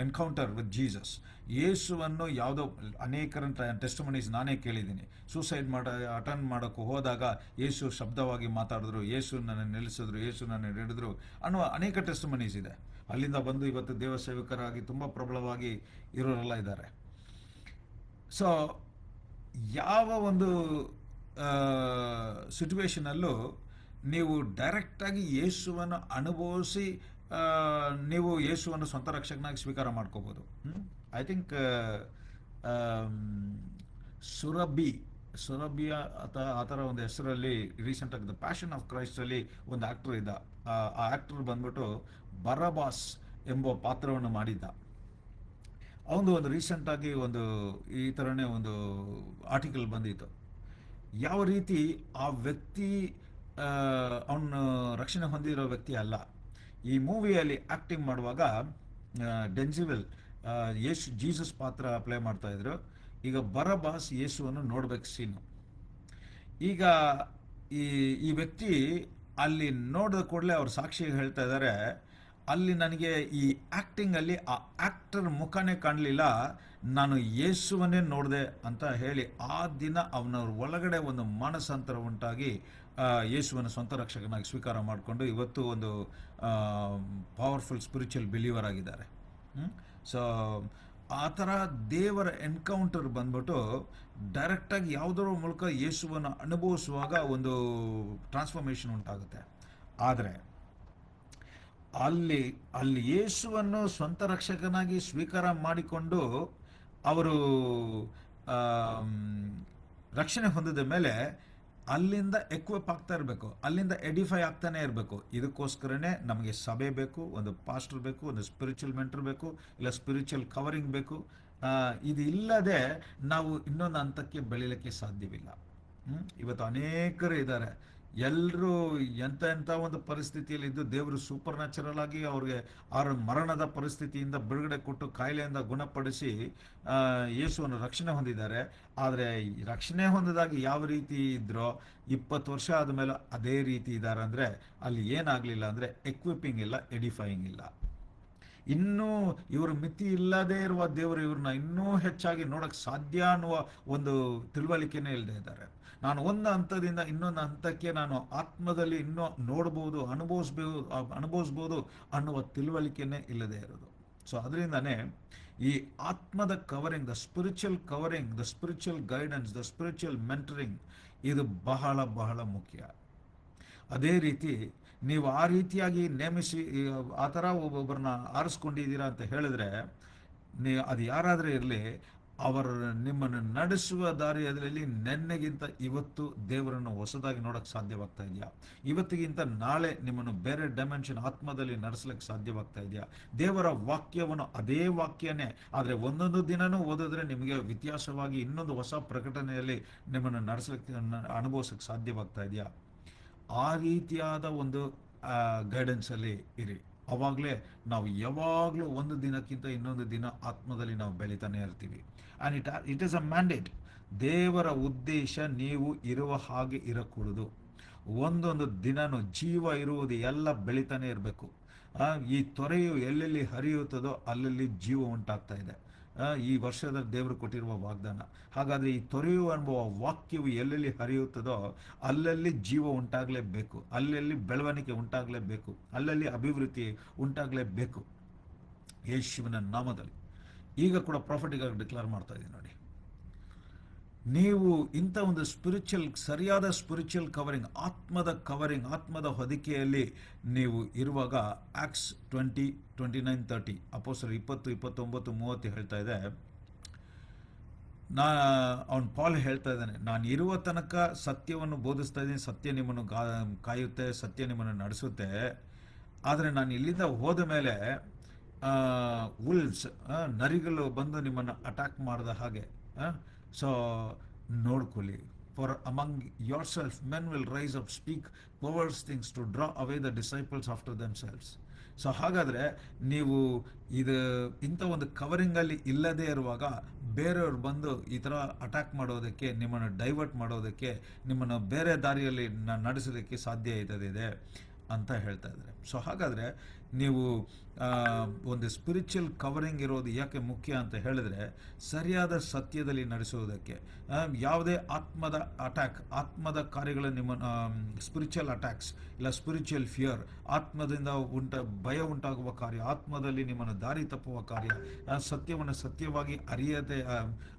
ಎನ್ಕೌಂಟರ್ ವಿತ್ ಜೀಸಸ್. ಯೇಸುವನ್ನು ಯಾವುದೋ ಅನೇಕರ ಟೆಸ್ಟಿಮನೀಸ್ ನಾನೇ ಕೇಳಿದ್ದೀನಿ. ಸೂಸೈಡ್ ಅಟೆಂಡ್ ಮಾಡೋಕ್ಕೆ ಹೋದಾಗ ಯೇಸು ಶಬ್ದವಾಗಿ ಮಾತಾಡಿದ್ರು, ಯೇಸು ನನ್ನ ನಿಲ್ಲಿಸಿದ್ರು, ಯೇಸು ನನ್ನ ಹಿಡಿದ್ರು ಅನ್ನುವ ಅನೇಕ ಟೆಸ್ಟಿಮನೀಸ್ ಇದೆ. ಅಲ್ಲಿಂದ ಬಂದು ಇವತ್ತು ದೇವ ಸೇವಕರಾಗಿ ತುಂಬ ಪ್ರಬಲವಾಗಿ ಇರೋರೆಲ್ಲ ಇದ್ದಾರೆ. ಸೊ ಯಾವ ಒಂದು ಸಿಚುವೇಶನಲ್ಲೂ ನೀವು ಡೈರೆಕ್ಟಾಗಿ ಯೇಸುವನ್ನು ಅನುಭವಿಸಿ ನೀವು ಯೇಸುವನ್ನು ಸ್ವಂತ ರಕ್ಷಕನಾಗಿ ಸ್ವೀಕಾರ ಮಾಡ್ಕೋಬೋದು. ಐ ಥಿಂಕ್ ಸುರಭಿಯ ಆ ಥರ ಒಂದು ಹೆಸರಲ್ಲಿ ರೀಸೆಂಟಾಗಿ ದ ಪ್ಯಾಷನ್ ಆಫ್ ಕ್ರೈಸ್ಟಲ್ಲಿ ಒಂದು ಆ್ಯಕ್ಟರ್ ಇದ್ದ. ಆ ಆ್ಯಕ್ಟರ್ ಬಂದ್ಬಿಟ್ಟು ಬರಬಾಸ್ ಎಂಬ ಪಾತ್ರವನ್ನು ಮಾಡಿದ್ದ. ಅವನು ಒಂದು ರೀಸೆಂಟಾಗಿ ಒಂದು ಈ ಥರನೇ ಒಂದು ಆರ್ಟಿಕಲ್ ಬಂದಿತ್ತು. ಯಾವ ರೀತಿ ಆ ವ್ಯಕ್ತಿ ಅವನು ರಕ್ಷಣೆ ಹೊಂದಿರೋ ವ್ಯಕ್ತಿ ಅಲ್ಲ. ಈ ಮೂವಿಯಲ್ಲಿ ಆ್ಯಕ್ಟಿಂಗ್ ಮಾಡುವಾಗ ಡೆನ್ಸಿವೆಲ್ ಜೀಸಸ್ ಪಾತ್ರ ಪ್ಲೇ ಮಾಡ್ತಾಯಿದ್ರು. ಈಗ ಬರಬಾಸ್ ಯೇಸುವನ್ನು ನೋಡ್ಬೇಕು ಸೀನು. ಈಗ ಈ ವ್ಯಕ್ತಿ ಅಲ್ಲಿ ನೋಡಿದ ಕೂಡಲೇ ಅವ್ರ ಸಾಕ್ಷಿ ಹೇಳ್ತಾ ಇದ್ದಾರೆ, ಅಲ್ಲಿ ನನಗೆ ಈ ಆ್ಯಕ್ಟಿಂಗಲ್ಲಿ ಆ ಆ್ಯಕ್ಟರ್ ಮುಖನೇ ಕಾಣಲಿಲ್ಲ, ನಾನು ಯೇಸುವನ್ನೇ ನೋಡಿದೆ ಅಂತ ಹೇಳಿ ಆ ದಿನ ಅವನ ಒಳಗಡೆ ಒಂದು ಮಾನಸಾಂತರ ಉಂಟಾಗಿ ಯೇಸುವನ್ನು ಸ್ವಂತ ರಕ್ಷಕನಾಗಿ ಸ್ವೀಕಾರ ಮಾಡಿಕೊಂಡು ಇವತ್ತು ಒಂದು ಪವರ್ಫುಲ್ ಸ್ಪಿರಿಚುವಲ್ ಬಿಲೀವರ್ ಆಗಿದ್ದಾರೆ. ಸೊ ಆ ಥರ ದೇವರ ಎನ್ಕೌಂಟರ್ ಬಂದ್ಬಿಟ್ಟು ಡೈರೆಕ್ಟಾಗಿ ಯಾವುದರ ಮೂಲಕ ಯೇಸುವನ್ನು ಅನುಭವಿಸುವಾಗ ಒಂದು ಟ್ರಾನ್ಸ್ಫಾರ್ಮೇಷನ್ ಉಂಟಾಗುತ್ತೆ. ಆದರೆ ಅಲ್ಲಿ ಯೇಸುವನ್ನು ಸ್ವಂತ ರಕ್ಷಕನಾಗಿ ಸ್ವೀಕಾರ ಮಾಡಿಕೊಂಡು ಅವರು ರಕ್ಷಣೆ ಹೊಂದಿದ ಮೇಲೆ ಅಲ್ಲಿಂದ ಎಕ್ವಿಪ್ ಆಗ್ತಾ ಇರಬೇಕು, ಅಲ್ಲಿಂದ ಎಡಿಫೈ ಆಗ್ತಾನೆ ಇರಬೇಕು. ಇದಕ್ಕೋಸ್ಕರನೇ ನಮಗೆ ಸಭೆ ಬೇಕು, ಒಂದು ಪಾಸ್ಟರ್ ಬೇಕು, ಒಂದು ಸ್ಪಿರಿಚುವಲ್ ಮೆಂಟರ್ ಬೇಕು, ಇಲ್ಲ ಸ್ಪಿರಿಚುವಲ್ ಕವರಿಂಗ್ ಬೇಕು. ಇದು ಇಲ್ಲದೆ ನಾವು ಇನ್ನೊಂದು ಹಂತಕ್ಕೆ ಬೆಳೀಲಿಕ್ಕೆ ಸಾಧ್ಯವಿಲ್ಲ. ಇವತ್ತು ಅನೇಕರು ಇದ್ದಾರೆ, ಎಲ್ಲರೂ ಎಂಥ ಒಂದು ಪರಿಸ್ಥಿತಿಯಲ್ಲಿದ್ದು ದೇವರು ಸೂಪರ್ ನ್ಯಾಚುರಲ್ ಆಗಿ ಅವ್ರಿಗೆ ಅವರ ಮರಣದ ಪರಿಸ್ಥಿತಿಯಿಂದ ಬಿಡುಗಡೆ ಕೊಟ್ಟು ಕಾಯಿಲೆಯಿಂದ ಗುಣಪಡಿಸಿ ಯೇಸುವನ್ನು ರಕ್ಷಣೆ ಹೊಂದಿದ್ದಾರೆ. ಆದರೆ ರಕ್ಷಣೆ ಹೊಂದಿದಾಗ ಯಾವ ರೀತಿ ಇದ್ರೋ 20 ವರ್ಷ ಆದಮೇಲೆ ಅದೇ ರೀತಿ ಇದ್ದಾರೆ. ಅಂದರೆ ಅಲ್ಲಿ ಏನಾಗಲಿಲ್ಲ ಅಂದರೆ ಎಕ್ವಿಪಿಂಗ್ ಇಲ್ಲ, ಎಡಿಫೈಯಿಂಗ್ ಇಲ್ಲ. ಇನ್ನೂ ಇವರು ಮಿತಿ ಇಲ್ಲದೇ ಇರುವ ದೇವರು ಇವ್ರನ್ನ ಇನ್ನೂ ಹೆಚ್ಚಾಗಿ ನೋಡೋಕ್ಕೆ ಸಾಧ್ಯ ಅನ್ನುವ ಒಂದು ತಿಳುವಳಿಕೆನೇ ಇಲ್ಲದೆ ಇದ್ದಾರೆ. ನಾನು ಒಂದು ಹಂತದಿಂದ ಇನ್ನೊಂದು ಹಂತಕ್ಕೆ ನಾನು ಆತ್ಮದಲ್ಲಿ ಇನ್ನೂ ನೋಡ್ಬೋದು, ಅನುಭವಿಸ್ಬೋದು ಅನ್ನುವ ತಿಳುವಳಿಕೆನೇ ಇಲ್ಲದೆ ಇರೋದು. ಸೊ ಅದರಿಂದನೇ ಈ ಆತ್ಮದ covering, the spiritual covering, the spiritual guidance, the spiritual mentoring ಇದು ಬಹಳ ಬಹಳ ಮುಖ್ಯ. ಅದೇ ರೀತಿ ನೀವು ಆ ರೀತಿಯಾಗಿ ನೇಮಿಸಿ ಆ ಥರ ಒಬ್ಬೊಬ್ಬರನ್ನ ಆರಿಸ್ಕೊಂಡಿದ್ದೀರಾ ಅಂತ ಹೇಳಿದ್ರೆ ಅದು ಯಾರಾದರೂ ಇರಲಿ, ಅವರು ನಿಮ್ಮನ್ನು ನಡೆಸುವ ದಾರಿಯಲ್ಲಿ ನೆನ್ನೆಗಿಂತ ಇವತ್ತು ದೇವರನ್ನು ಹೊಸದಾಗಿ ನೋಡೋಕ್ಕೆ ಸಾಧ್ಯವಾಗ್ತಾ ಇದೆಯಾ? ಇವತ್ತಿಗಿಂತ ನಾಳೆ ನಿಮ್ಮನ್ನು ಬೇರೆ ಡೈಮೆನ್ಷನ್ ಆತ್ಮದಲ್ಲಿ ನಡೆಸಲಿಕ್ಕೆ ಸಾಧ್ಯವಾಗ್ತಾ ಇದೆಯಾ? ದೇವರ ವಾಕ್ಯವನ್ನು ಅದೇ ವಾಕ್ಯನೇ, ಆದರೆ ಒಂದೊಂದು ದಿನನೂ ಓದಿದ್ರೆ ನಿಮಗೆ ವ್ಯತ್ಯಾಸವಾಗಿ ಇನ್ನೊಂದು ಹೊಸ ಪ್ರಕಟಣೆಯಲ್ಲಿ ನಿಮ್ಮನ್ನು ನಡೆಸಲಿಕ್ಕೆ ಅನುಭವಿಸೋಕ್ಕೆ ಸಾಧ್ಯವಾಗ್ತಾ ಇದೆಯಾ? ಆ ರೀತಿಯಾದ ಒಂದು ಗೈಡೆನ್ಸಲ್ಲಿ ಇರಿ. ಆವಾಗಲೇ ನಾವು ಯಾವಾಗಲೂ ಒಂದು ದಿನಕ್ಕಿಂತ ಇನ್ನೊಂದು ದಿನ ಆತ್ಮದಲ್ಲಿ ನಾವು ಬೆಳೀತಾನೆ ಇರ್ತೀವಿ. And it is a mandate. ದೇವರ ಉದ್ದೇಶ ನೀವು ಇರುವ ಹಾಗೆ ಇರಕೂಡದು. ಒಂದೊಂದು ದಿನನೂ ಜೀವ ಇರುವುದು ಎಲ್ಲ ಬೆಳೀತಾನೆ ಇರಬೇಕು. ಈ ತೊರೆಯು ಎಲ್ಲೆಲ್ಲಿ ಹರಿಯುತ್ತದೋ ಅಲ್ಲಲ್ಲಿ ಜೀವ ಉಂಟಾಗ್ತಾ ಇದೆ. ಈ ವರ್ಷದ ದೇವರು ಕೊಟ್ಟಿರುವ ವಾಗ್ದಾನ. ಹಾಗಾದರೆ ಈ ತೊರೆಯು ಎಂಬುವ ವಾಕ್ಯವು ಎಲ್ಲೆಲ್ಲಿ ಹರಿಯುತ್ತದೋ ಅಲ್ಲಲ್ಲಿ ಜೀವ ಉಂಟಾಗಲೇಬೇಕು, ಅಲ್ಲಲ್ಲಿ ಬೆಳವಣಿಗೆ ಉಂಟಾಗಲೇಬೇಕು, ಅಲ್ಲಲ್ಲಿ ಅಭಿವೃದ್ಧಿ ಉಂಟಾಗಲೇಬೇಕು ಯೇಸುವಿನ ನಾಮದಲ್ಲಿ. ಈಗ ಕೂಡ ಪ್ರಾಫಿಟಿಗಾಗಿ ಡಿಕ್ಲೇರ್ ಮಾಡ್ತಾ ಇದ್ದೀನಿ ನೋಡಿ, ನೀವು ಇಂಥ ಒಂದು ಸರಿಯಾದ ಸ್ಪಿರಿಚುವಲ್ ಕವರಿಂಗ್, ಆತ್ಮದ ಹೊದಿಕೆಯಲ್ಲಿ ನೀವು ಇರುವಾಗ ಆಕ್ಟ್ಸ್ 20:29-30 ಅಪೊಸ್ತಲರು 20:29-30 ಹೇಳ್ತಾ ಇದೆ. ಅವನು ಪಾಲ್ ಹೇಳ್ತಾ ಇದ್ದಾನೆ, ನಾನು ಇರುವ ತನಕ ಸತ್ಯವನ್ನು ಬೋಧಿಸ್ತಾ ಇದ್ದೀನಿ, ಸತ್ಯ ನಿಮ್ಮನ್ನು ಕಾಯುತ್ತೆ, ಸತ್ಯ ನಿಮ್ಮನ್ನು ನಡೆಸುತ್ತೆ. ಆದರೆ ನಾನು ಇಲ್ಲಿಂದ ಹೋದ ಮೇಲೆ ವುಲ್ವ್ಸ್, ನರಿಗಳು ಬಂದು ನಿಮ್ಮನ್ನು ಅಟ್ಯಾಕ್ ಮಾಡಿದ ಹಾಗೆ. ಸೊ ನೋಡ್ಕೊಳ್ಳಿ. For among your self men will rise up, speak perverse things to draw away the disciples after themselves. So ಹಾಗಾದರೆ ನೀವು ಇಂಥ ಒಂದು ಕವರಿಂಗಲ್ಲಿ ಇಲ್ಲದೇ ಇರುವಾಗ ಬೇರೆಯವ್ರು ಬಂದು ಈ ಥರ ಅಟ್ಯಾಕ್ ಮಾಡೋದಕ್ಕೆ, ನಿಮ್ಮನ್ನು ಡೈವರ್ಟ್ ಮಾಡೋದಕ್ಕೆ, ನಿಮ್ಮನ್ನು ಬೇರೆ ದಾರಿಯಲ್ಲಿ ನಡೆಸೋದಕ್ಕೆ ಸಾಧ್ಯ ಇದೆ ಅಂತ ಹೇಳ್ತಾ ಇದ್ದಾರೆ. ಸೊ ಹಾಗಾದರೆ ನೀವು ಒಂದು ಸ್ಪಿರಿಚುವಲ್ ಕವರಿಂಗ್ ಇರೋದು ಯಾಕೆ ಮುಖ್ಯ ಅಂತ ಹೇಳಿದ್ರೆ, ಸರಿಯಾದ ಸತ್ಯದಲ್ಲಿ ನಡೆಸುವುದಕ್ಕೆ. ಯಾವುದೇ ಆತ್ಮದ ಕಾರ್ಯಗಳು ನಿಮ್ಮ ಸ್ಪಿರಿಚುವಲ್ ಅಟ್ಯಾಕ್ಸ್ ಇಲ್ಲ ಸ್ಪಿರಿಚುವಲ್ ಫಿಯರ್, ಆತ್ಮದಿಂದ ಭಯ ಉಂಟಾಗುವ ಕಾರ್ಯ, ಆತ್ಮದಲ್ಲಿ ನಿಮ್ಮನ್ನು ದಾರಿ ತಪ್ಪುವ ಕಾರ್ಯ, ಸತ್ಯವನ್ನು ಸತ್ಯವಾಗಿ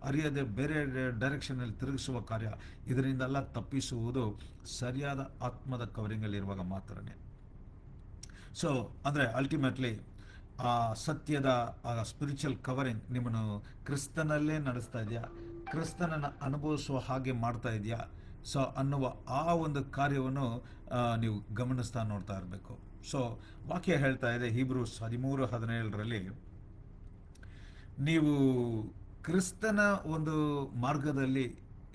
ಅರಿಯದೆ ಬೇರೆ ಡೈರೆಕ್ಷನಲ್ಲಿ ತಿರುಗಿಸುವ ಕಾರ್ಯ, ಇದರಿಂದೆಲ್ಲ ತಪ್ಪಿಸುವುದು ಸರಿಯಾದ ಆತ್ಮದ ಕವರಿಂಗಲ್ಲಿರುವಾಗ ಮಾತ್ರನೇ. ಸೊ ಅಂದರೆ ಅಲ್ಟಿಮೇಟ್ಲಿ ಆ ಸತ್ಯದ ಆ ಸ್ಪಿರಿಚುವಲ್ ಕವರಿಂಗ್ ನಿಮ್ಮನ್ನು ಕ್ರಿಸ್ತನಲ್ಲೇ ನಡೆಸ್ತಾ ಇದೆಯಾ, ಕ್ರಿಸ್ತನನ್ನು ಅನುಭವಿಸುವ ಹಾಗೆ ಮಾಡ್ತಾ ಇದೆಯಾ, ಸೊ ಅನ್ನುವ ಆ ಒಂದು ಕಾರ್ಯವನ್ನು ನೀವು ಗಮನಿಸ್ತಾ ನೋಡ್ತಾ ಇರಬೇಕು. ಸೊ ವಾಕ್ಯ ಹೇಳ್ತಾ ಇದೆ ಹೀಬ್ರೂಸ್ 13:17 ನೀವು ಕ್ರಿಸ್ತನ ಒಂದು ಮಾರ್ಗದಲ್ಲಿ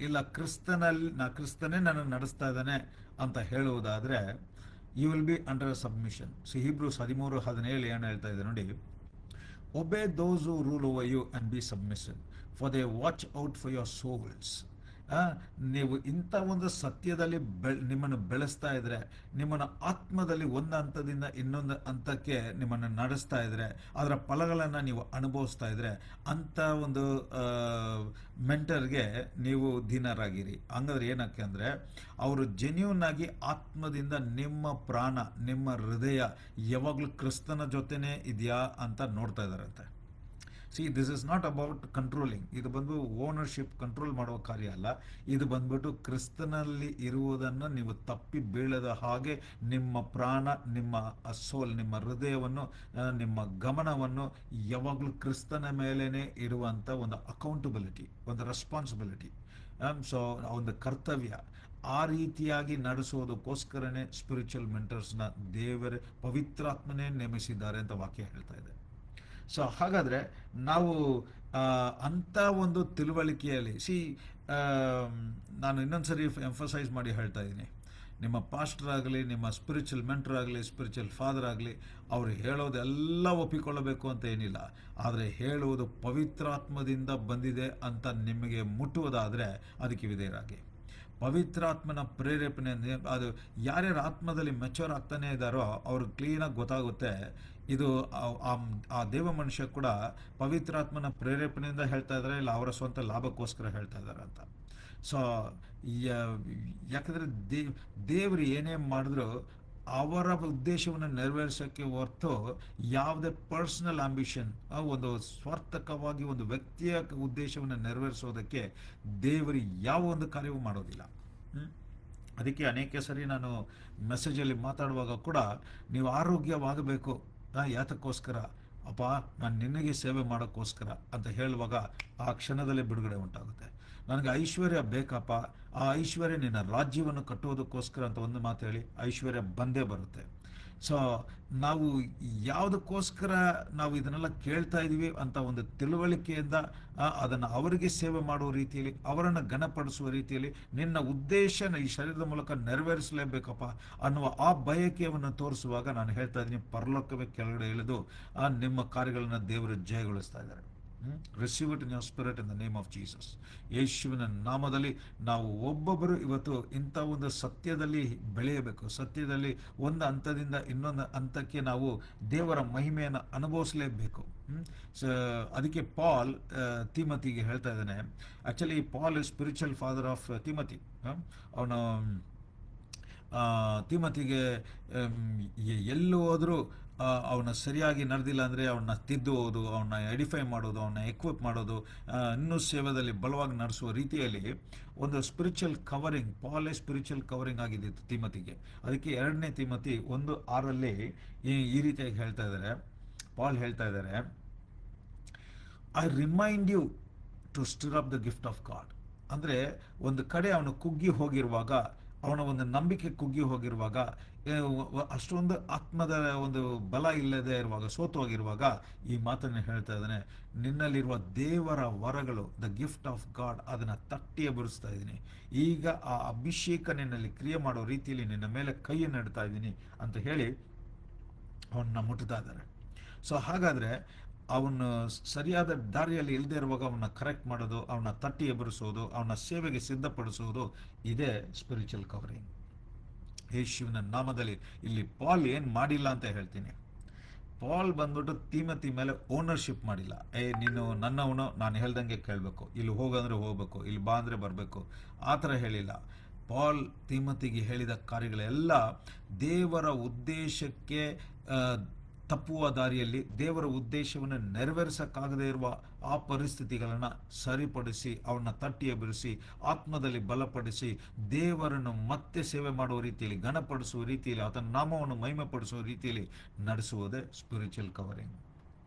ಇಲ್ಲ ಕ್ರಿಸ್ತನೇ ನನ್ನನ್ನು ನಡೆಸ್ತಾ ಇದ್ದಾನೆ ಅಂತ ಹೇಳುವುದಾದರೆ, you will be under submission. So Hebrews 13:17 ಏನು ಹೇಳ್ತಾ ಇದೆ ನೋಡಿ, obey those who rule over you and be submission for they watch out for your souls. ನೀವು ಇಂಥ ಒಂದು ಸತ್ಯದಲ್ಲಿ ನಿಮ್ಮನ್ನು ಬೆಳೆಸ್ತಾ ಇದ್ರೆ, ನಿಮ್ಮನ್ನು ಆತ್ಮದಲ್ಲಿ ಒಂದು ಹಂತದಿಂದ ಇನ್ನೊಂದು ಹಂತಕ್ಕೆ ನಿಮ್ಮನ್ನು ನಡೆಸ್ತಾ ಇದ್ರೆ, ಅದರ ಫಲಗಳನ್ನು ನೀವು ಅನುಭವಿಸ್ತಾ ಇದ್ರೆ, ಅಂಥ ಒಂದು ಮೆಂಟರ್ಗೆ ನೀವು ದೀನರಾಗಿರಿ. ಹಂಗಾದ್ರೆ ಏನಕ್ಕೆ ಅಂದರೆ, ಅವರು ಜೆನ್ಯೂನ್ ಆಗಿ ಆತ್ಮದಿಂದ ನಿಮ್ಮ ಪ್ರಾಣ, ನಿಮ್ಮ ಹೃದಯ ಯಾವಾಗಲೂ ಕ್ರಿಸ್ತನ ಜೊತೆನೇ ಇದೆಯಾ ಅಂತ ನೋಡ್ತಾ ಇದ್ದಾರಂತೆ. See, this is not about controlling. ಇದು ಬಂದು ಓನರ್ಶಿಪ್ ಕಂಟ್ರೋಲ್ ಮಾಡುವ ಕಾರ್ಯ ಅಲ್ಲ. ಇದು ಬಂದ್ಬಿಟ್ಟು ಕ್ರಿಸ್ತನಲ್ಲಿ ಇರುವುದನ್ನು ನೀವು ತಪ್ಪಿ ಬೀಳದ ಹಾಗೆ ನಿಮ್ಮ ಪ್ರಾಣ, ನಿಮ್ಮ ಸೋಲ್, ನಿಮ್ಮ ಹೃದಯವನ್ನು, ನಿಮ್ಮ ಗಮನವನ್ನು ಯಾವಾಗಲೂ ಕ್ರಿಸ್ತನ ಮೇಲೇ ಇರುವಂಥ ಒಂದು ಅಕೌಂಟಬಿಲಿಟಿ, ಒಂದು ರೆಸ್ಪಾನ್ಸಿಬಿಲಿಟಿ, ಸೊ ಒಂದು ಕರ್ತವ್ಯ, ಆ ರೀತಿಯಾಗಿ ನಡೆಸೋದಕ್ಕೋಸ್ಕರನೇ ಸ್ಪಿರಿಚುವಲ್ ಮೆಂಟರ್ಸ್ನ ದೇವರೇ ಪವಿತ್ರಾತ್ಮನೇ ನೇಮಿಸಿದ್ದಾರೆ ಅಂತ ವಾಕ್ಯ ಹೇಳ್ತಾ ಇದೆ. ಸೊ ಹಾಗಾದರೆ ನಾವು ಅಂಥ ಒಂದು ತಿಳುವಳಿಕೆಯಲ್ಲಿ ನಾನು ಇನ್ನೊಂದ್ಸರಿ ಎಂಫಸೈಸ್ ಮಾಡಿ ಹೇಳ್ತಾ ಇದ್ದೀನಿ, ನಿಮ್ಮ ಪಾಸ್ಟರ್ ಆಗಲಿ, ನಿಮ್ಮ ಸ್ಪಿರಿಚುವಲ್ ಮೆಂಟರ್ ಆಗಲಿ, ಸ್ಪಿರಿಚುವಲ್ ಫಾದರ್ ಆಗಲಿ, ಅವರು ಹೇಳೋದೆಲ್ಲ ಒಪ್ಪಿಕೊಳ್ಳಬೇಕು ಅಂತ ಏನಿಲ್ಲ. ಆದರೆ ಹೇಳುವುದು ಪವಿತ್ರಾತ್ಮದಿಂದ ಬಂದಿದೆ ಅಂತ ನಿಮಗೆ ಮುಟ್ಟುವುದಾದರೆ ಅದಕ್ಕೆ ವಿಧೇಯರಾಗಿ. ಪವಿತ್ರಾತ್ಮನ ಪ್ರೇರೇಪಣೆ, ಅದು ಯಾರ್ಯಾರು ಆತ್ಮದಲ್ಲಿ ಮೆಚೂರ್ ಆಗ್ತಾನೆ ಇದ್ದಾರೋ ಅವ್ರಿಗೆ ಕ್ಲೀನಾಗಿ ಗೊತ್ತಾಗುತ್ತೆ. ಇದು ಆ ದೇವ ಮನುಷ್ಯ ಕೂಡ ಪವಿತ್ರಾತ್ಮನ ಪ್ರೇರೇಪಣೆಯಿಂದ ಹೇಳ್ತಾ ಇದ್ದಾರೆ, ಇಲ್ಲ ಅವರ ಸ್ವಂತ ಲಾಭಕ್ಕೋಸ್ಕರ ಹೇಳ್ತಾ ಇದ್ದಾರೆ ಅಂತ. ಸೊ ಯಾಕಂದರೆ ದೇವರು ಏನೇ ಮಾಡಿದ್ರು ಅವರ ಉದ್ದೇಶವನ್ನು ನೆರವೇರಿಸೋಕ್ಕೆ ಹೊರತು ಯಾವುದೇ ಪರ್ಸನಲ್ ಆಂಬಿಷನ್, ಒಂದು ಸ್ವಾರ್ಥಕವಾಗಿ ಒಂದು ವ್ಯಕ್ತಿಯ ಉದ್ದೇಶವನ್ನು ನೆರವೇರಿಸೋದಕ್ಕೆ ದೇವರು ಯಾವ ಒಂದು ಕಾರ್ಯವೂ ಮಾಡೋದಿಲ್ಲ. ಅದಕ್ಕೆ ಅನೇಕ ಸರಿ ನಾನು ಮೆಸೇಜಲ್ಲಿ ಮಾತಾಡುವಾಗ ಕೂಡ, ನೀವು ಆರೋಗ್ಯವಾಗಬೇಕು, ಯಾತಕ್ಕೋಸ್ಕರ ಅಪ್ಪ, ನಾನು ನಿನಗೆ ಸೇವೆ ಮಾಡೋಕ್ಕೋಸ್ಕರ ಅಂತ ಹೇಳುವಾಗ ಆ ಕ್ಷಣದಲ್ಲೇ ಬಿಡುಗಡೆ ಉಂಟಾಗುತ್ತೆ. ನನಗೆ ಐಶ್ವರ್ಯ ಬೇಕಪ್ಪ, ಆ ಐಶ್ವರ್ಯ ನಿನ್ನ ರಾಜ್ಯವನ್ನು ಕಟ್ಟುವುದಕ್ಕೋಸ್ಕರ ಅಂತ ಒಂದು ಮಾತು ಹೇಳಿ ಐಶ್ವರ್ಯ ಬಂದೇ ಬರುತ್ತೆ. ಸೊ ನಾವು ಯಾವುದಕ್ಕೋಸ್ಕರ ನಾವು ಇದನ್ನೆಲ್ಲ ಕೇಳ್ತಾ ಇದ್ದೀವಿ ಅಂತ ಒಂದು ತಿಳುವಳಿಕೆಯಿಂದ ಅದನ್ನು ಅವರಿಗೆ ಸೇವೆ ಮಾಡುವ ರೀತಿಯಲ್ಲಿ, ಅವರನ್ನು ಘನಪಡಿಸುವ ರೀತಿಯಲ್ಲಿ, ನಿನ್ನ ಉದ್ದೇಶನ ಈ ಶರೀರದ ಮೂಲಕ ನೆರವೇರಿಸಲೇಬೇಕಪ್ಪ ಅನ್ನುವ ಆ ಬಯಕೆಯನ್ನು ತೋರಿಸುವಾಗ ನಾನು ಹೇಳ್ತಾ ಇದ್ದೀನಿ, ಪರಲೋಕವೇ ಕೆಳಗಡೆ ಇಳಿದು ನಿಮ್ಮ ಕಾರ್ಯಗಳನ್ನು ದೇವರು ಜಯಗೊಳಿಸ್ತಾ ಇದ್ದಾರೆ. Receive it in your spirit in the name of Jesus. ಯೇಸುವಿನ ನಾಮದಲ್ಲಿ ನಾವು ಒಬ್ಬೊಬ್ಬರು ಇವತ್ತು ಇಂಥ ಒಂದು ಸತ್ಯದಲ್ಲಿ ಬೆಳೆಯಬೇಕು. ಸತ್ಯದಲ್ಲಿ ಒಂದು ಹಂತದಿಂದ ಇನ್ನೊಂದು ಹಂತಕ್ಕೆ ನಾವು ದೇವರ ಮಹಿಮೆಯನ್ನು ಅನುಭವಿಸಲೇಬೇಕು. ಸೊ ಅದಕ್ಕೆ ಪಾಲ್ ತಿಮತಿಗೆ ಹೇಳ್ತಾ ಇದ್ದಾನೆ. Actually Paul is spiritual father of Timothy. ಅವನು ತಿಮತಿಗೆ ಎಲ್ಲೂ ಹೋದರೂ ಅವನ್ನ ಸರಿಯಾಗಿ ನಡೆದಿಲ್ಲ ಅಂದರೆ ಅವನ್ನ ತಿದ್ದುವುದು, ಅವನ್ನ ಎಡಿಫೈ ಮಾಡೋದು, ಅವನ್ನ ಎಕ್ವಿಪ್ ಮಾಡೋದು, ಇನ್ನೂ ಸೇವೆಯಲ್ಲಿ ಬಲವಾಗಿ ನಡೆಸುವ ರೀತಿಯಲ್ಲಿ ಒಂದು ಸ್ಪಿರಿಚುವಲ್ ಕವರಿಂಗ್, ಪಾಲೇ ಸ್ಪಿರಿಚುವಲ್ ಕವರಿಂಗ್ ಆಗಿದ್ದಿತ್ತು ತಿಮತಿಗೆ. ಅದಕ್ಕೆ 2ನೇ ತಿಮತಿ 1:6 ಈ ರೀತಿಯಾಗಿ ಹೇಳ್ತಾ ಇದ್ದಾರೆ. ಪಾಲ್ ಹೇಳ್ತಾ ಇದ್ದಾರೆ, I remind you to stir up the gift of God. ಅಂದರೆ ಒಂದು ಕಡೆ ಅವನು ಕುಗ್ಗಿ ಹೋಗಿರುವಾಗ, ಅವನ ಒಂದು ನಂಬಿಕೆ ಕುಗ್ಗಿ ಹೋಗಿರುವಾಗ, ಅಷ್ಟೊಂದು ಆತ್ಮದ ಒಂದು ಬಲ ಇಲ್ಲದೆ ಇರುವಾಗ, ಸೋತು ಹೋಗಿರುವಾಗ ಈ ಮಾತನ್ನು ಹೇಳ್ತಾ ಇದ್ದಾನೆ, ನಿನ್ನಲ್ಲಿರುವ ದೇವರ ವರಗಳು, ದ ಗಿಫ್ಟ್ ಆಫ್ ಗಾಡ್, ಅದನ್ನು ತಟ್ಟಿ ಎಬರಿಸ್ತಾ ಇದ್ದೀನಿ. ಈಗ ಆ ಅಭಿಷೇಕ ನಿನ್ನಲ್ಲಿ ಕ್ರಿಯೆ ಮಾಡೋ ರೀತಿಯಲ್ಲಿ ನಿನ್ನ ಮೇಲೆ ಕೈಯನ್ನು ಇಡ್ತಾ ಇದ್ದೀನಿ ಅಂತ ಹೇಳಿ ಅವನ್ನ ಮುಟ್ತಾ ಇದ್ದಾರೆ. ಸೊ ಹಾಗಾದರೆ ಅವನು ಸರಿಯಾದ ದಾರಿಯಲ್ಲಿ ಇಲ್ಲದೆ ಇರುವಾಗ ಅವನ್ನ ಕರೆಕ್ಟ್ ಮಾಡೋದು, ಅವನ್ನ ತಟ್ಟಿ ಎಬರಿಸೋದು, ಅವನ ಸೇವೆಗೆ ಸಿದ್ಧಪಡಿಸೋದು, ಇದೇ ಸ್ಪಿರಿಚುವಲ್ ಕವರಿಂಗ್. ಯೇಸುವಿನ ನಾಮದಲ್ಲಿ ಇಲ್ಲಿ ಪಾಲ್ ಏನು ಮಾಡಿಲ್ಲ ಅಂತ ಹೇಳ್ತೀನಿ. ಪಾಲ್ ಬಂದ್ಬಿಟ್ಟು ತಿಮೋತಿ ಮೇಲೆ ಓನರ್ಶಿಪ್ ಮಾಡಿಲ್ಲ. ನೀನು ನನ್ನವನು, ನಾನು ಹೇಳ್ದಂಗೆ ಕೇಳಬೇಕು, ಇಲ್ಲಿ ಹೋಗಂದ್ರೆ ಹೋಗಬೇಕು, ಇಲ್ಲಿ ಬಾ ಅಂದರೆ ಬರಬೇಕು, ಆ ಥರ ಹೇಳಿಲ್ಲ. ಪಾಲ್ ತಿಮೋತಿಗೆ ಹೇಳಿದ ಕಾರ್ಯಗಳೆಲ್ಲ ದೇವರ ಉದ್ದೇಶಕ್ಕೆ ಆ, ತಪ್ಪುವ ದಾರಿಯಲ್ಲಿ ದೇವರ ಉದ್ದೇಶವನ್ನು ನೆರವೇರಿಸಕ್ಕಾಗದೇ ಇರುವ ಆ ಪರಿಸ್ಥಿತಿಗಳನ್ನು ಸರಿಪಡಿಸಿ, ಅವನ್ನ ತಟ್ಟಿ ಎಬ್ಬಿರಿಸಿ, ಆತ್ಮದಲ್ಲಿ ಬಲಪಡಿಸಿ, ದೇವರನ್ನು ಮತ್ತೆ ಸೇವೆ ಮಾಡುವ ರೀತಿಯಲ್ಲಿ, ಘನಪಡಿಸುವ ರೀತಿಯಲ್ಲಿ, ಆತನ ನಾಮವನ್ನು ಮಹಿಮೆಪಡಿಸುವ ರೀತಿಯಲ್ಲಿ ನಡೆಸುವುದೇ ಸ್ಪಿರಿಚುವಲ್ ಕವರಿಂಗ್.